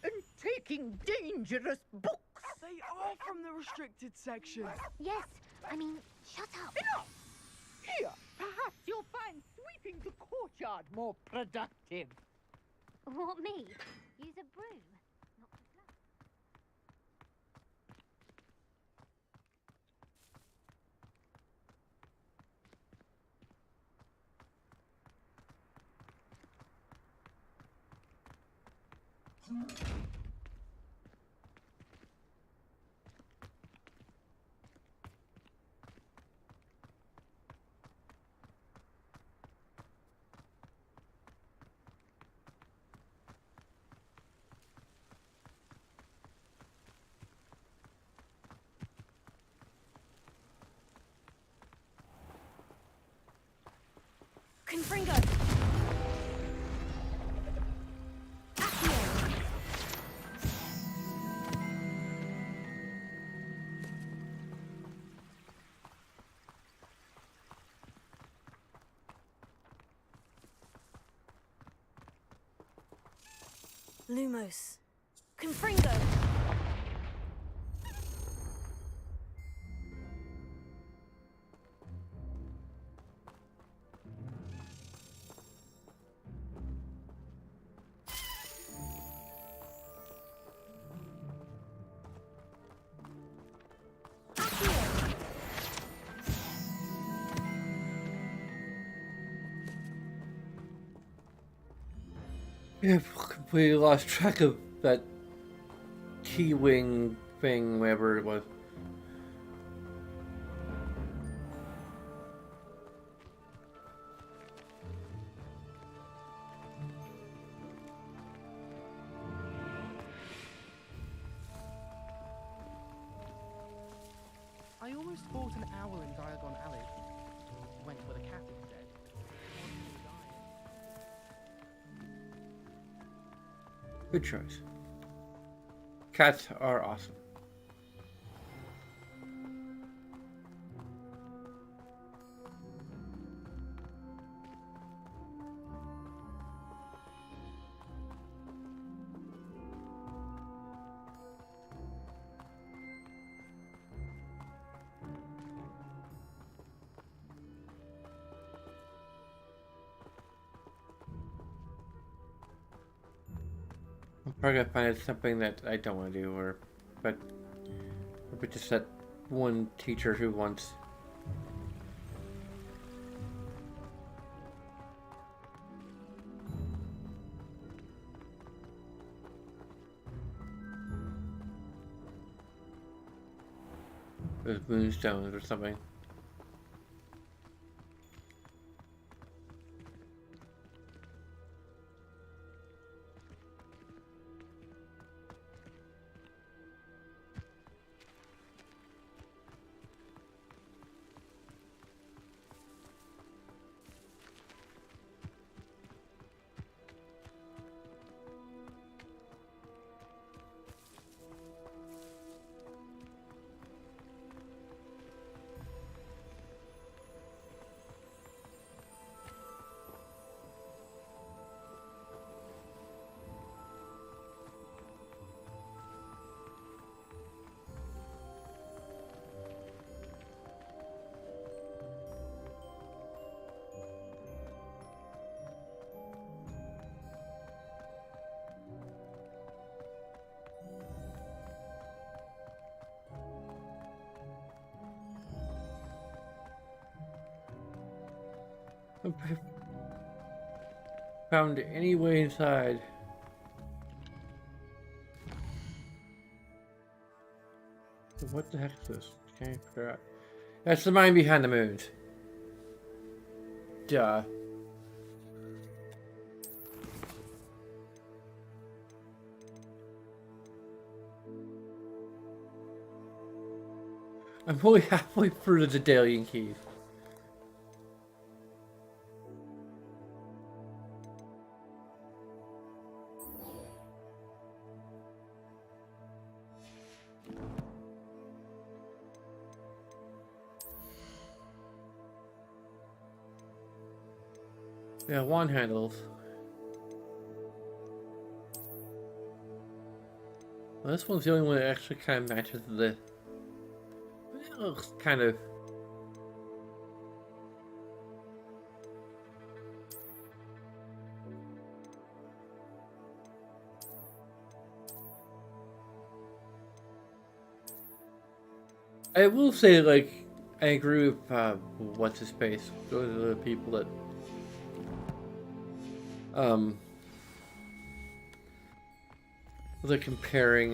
And taking dangerous books! They are from the restricted section. Yes, I mean, shut up. Enough! Here, perhaps you'll find sweeping the courtyard more productive. What, me? Use a broom? Not to fluff. Confringo! Lumos. Confringo! Yeah, completely lost track of that T-wing thing, whatever it was. I almost fought an owl in Diagon Alley. Went with a cat instead. Good choice. Cats are awesome. probably gonna find something that I don't want to do, or just that one teacher who wants. Those moonstones or something. Found any way inside. What the heck is this? Can't figure out. That's the mine behind the moons. Duh. I'm only halfway through the Daedalian Keys. Yeah, wand handles. Well, this one's the only one that actually kind of matches the. It looks kind of. I will say, like, I agree with what's his face. Those are the people that. They're comparing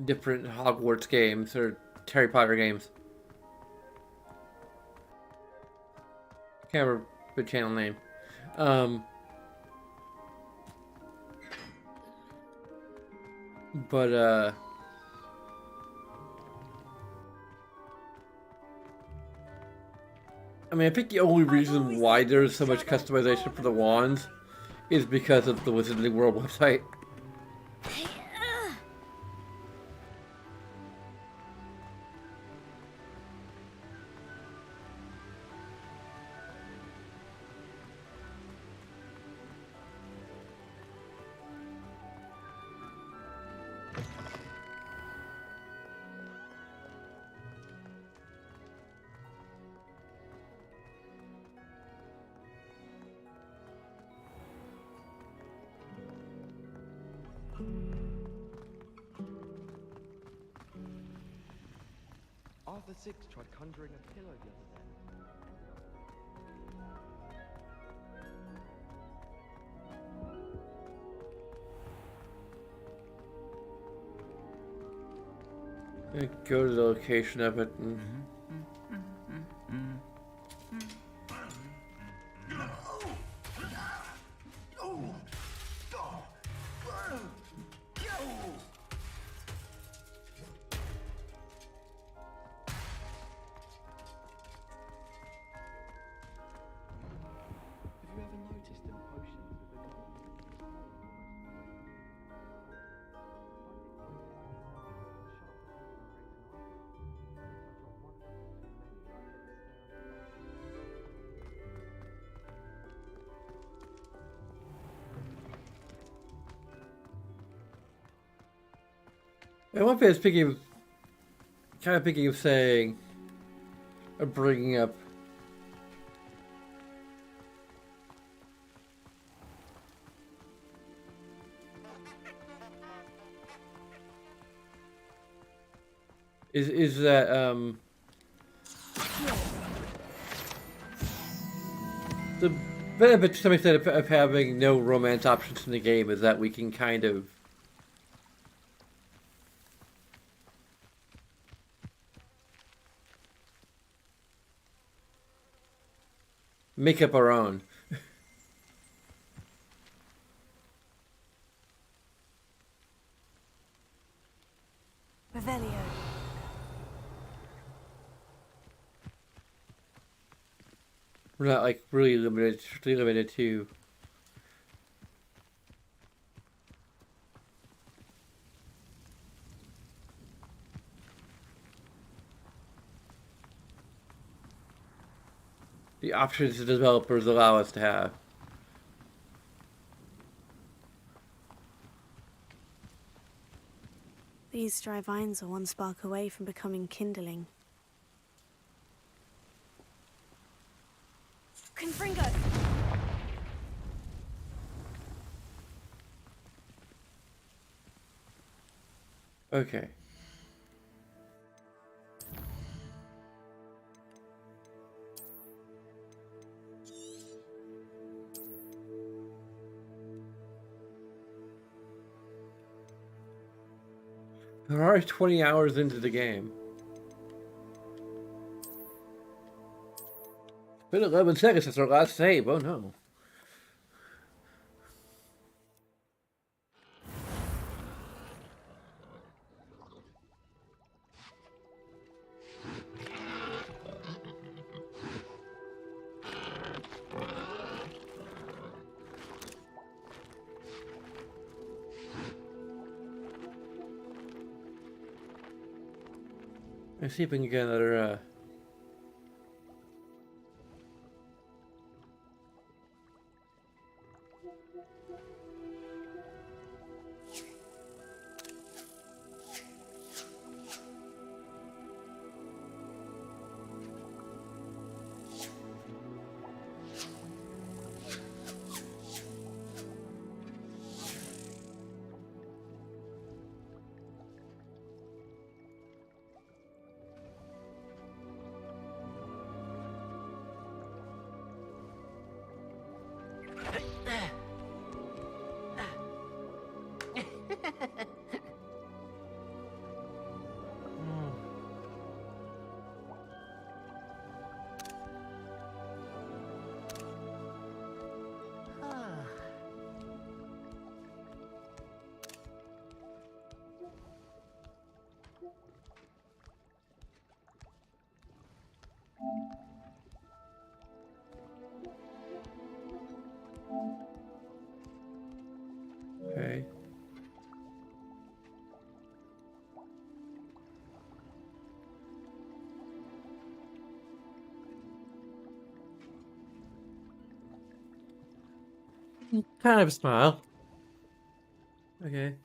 different Hogwarts games or Harry Potter games. Can't remember the channel name. But I mean, I think the only reason why there's so much customization for the wands is because of the Wizarding World website. Arthur VI tried conjuring a pillow the other day. Go to the location of it and. And one thing I was kind of thinking of saying, or bringing up, is that the benefit to some extent of having no romance options in the game is that we can kind of make up our own. Revelio. We're not like really strictly limited to the options the developers allow us to have. These dry vines are one spark away from becoming kindling. Confringo! Okay. We're already 20 hours into the game. It's been 11 seconds since our last save. Oh no. Let's see if we can get another, okay. Kind of a smile. Okay.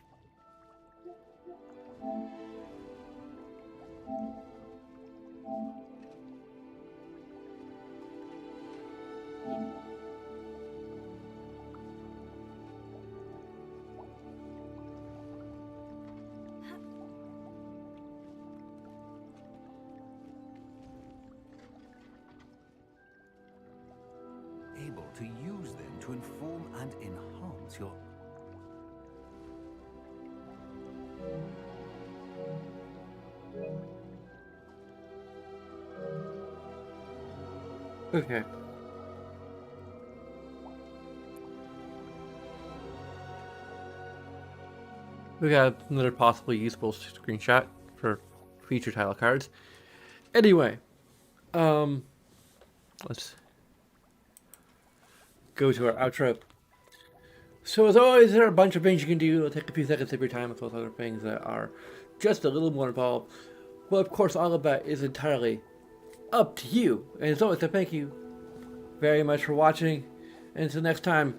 Able to use them to inform and enhance your... Okay. We got another possibly useful screenshot for feature title cards. Anyway, let's go to our outro. So as always, there are a bunch of things you can do. It'll take a few seconds of your time with those other things that are just a little more involved. But of course, all of that is entirely up to you. And as always, I thank you very much for watching. And until next time,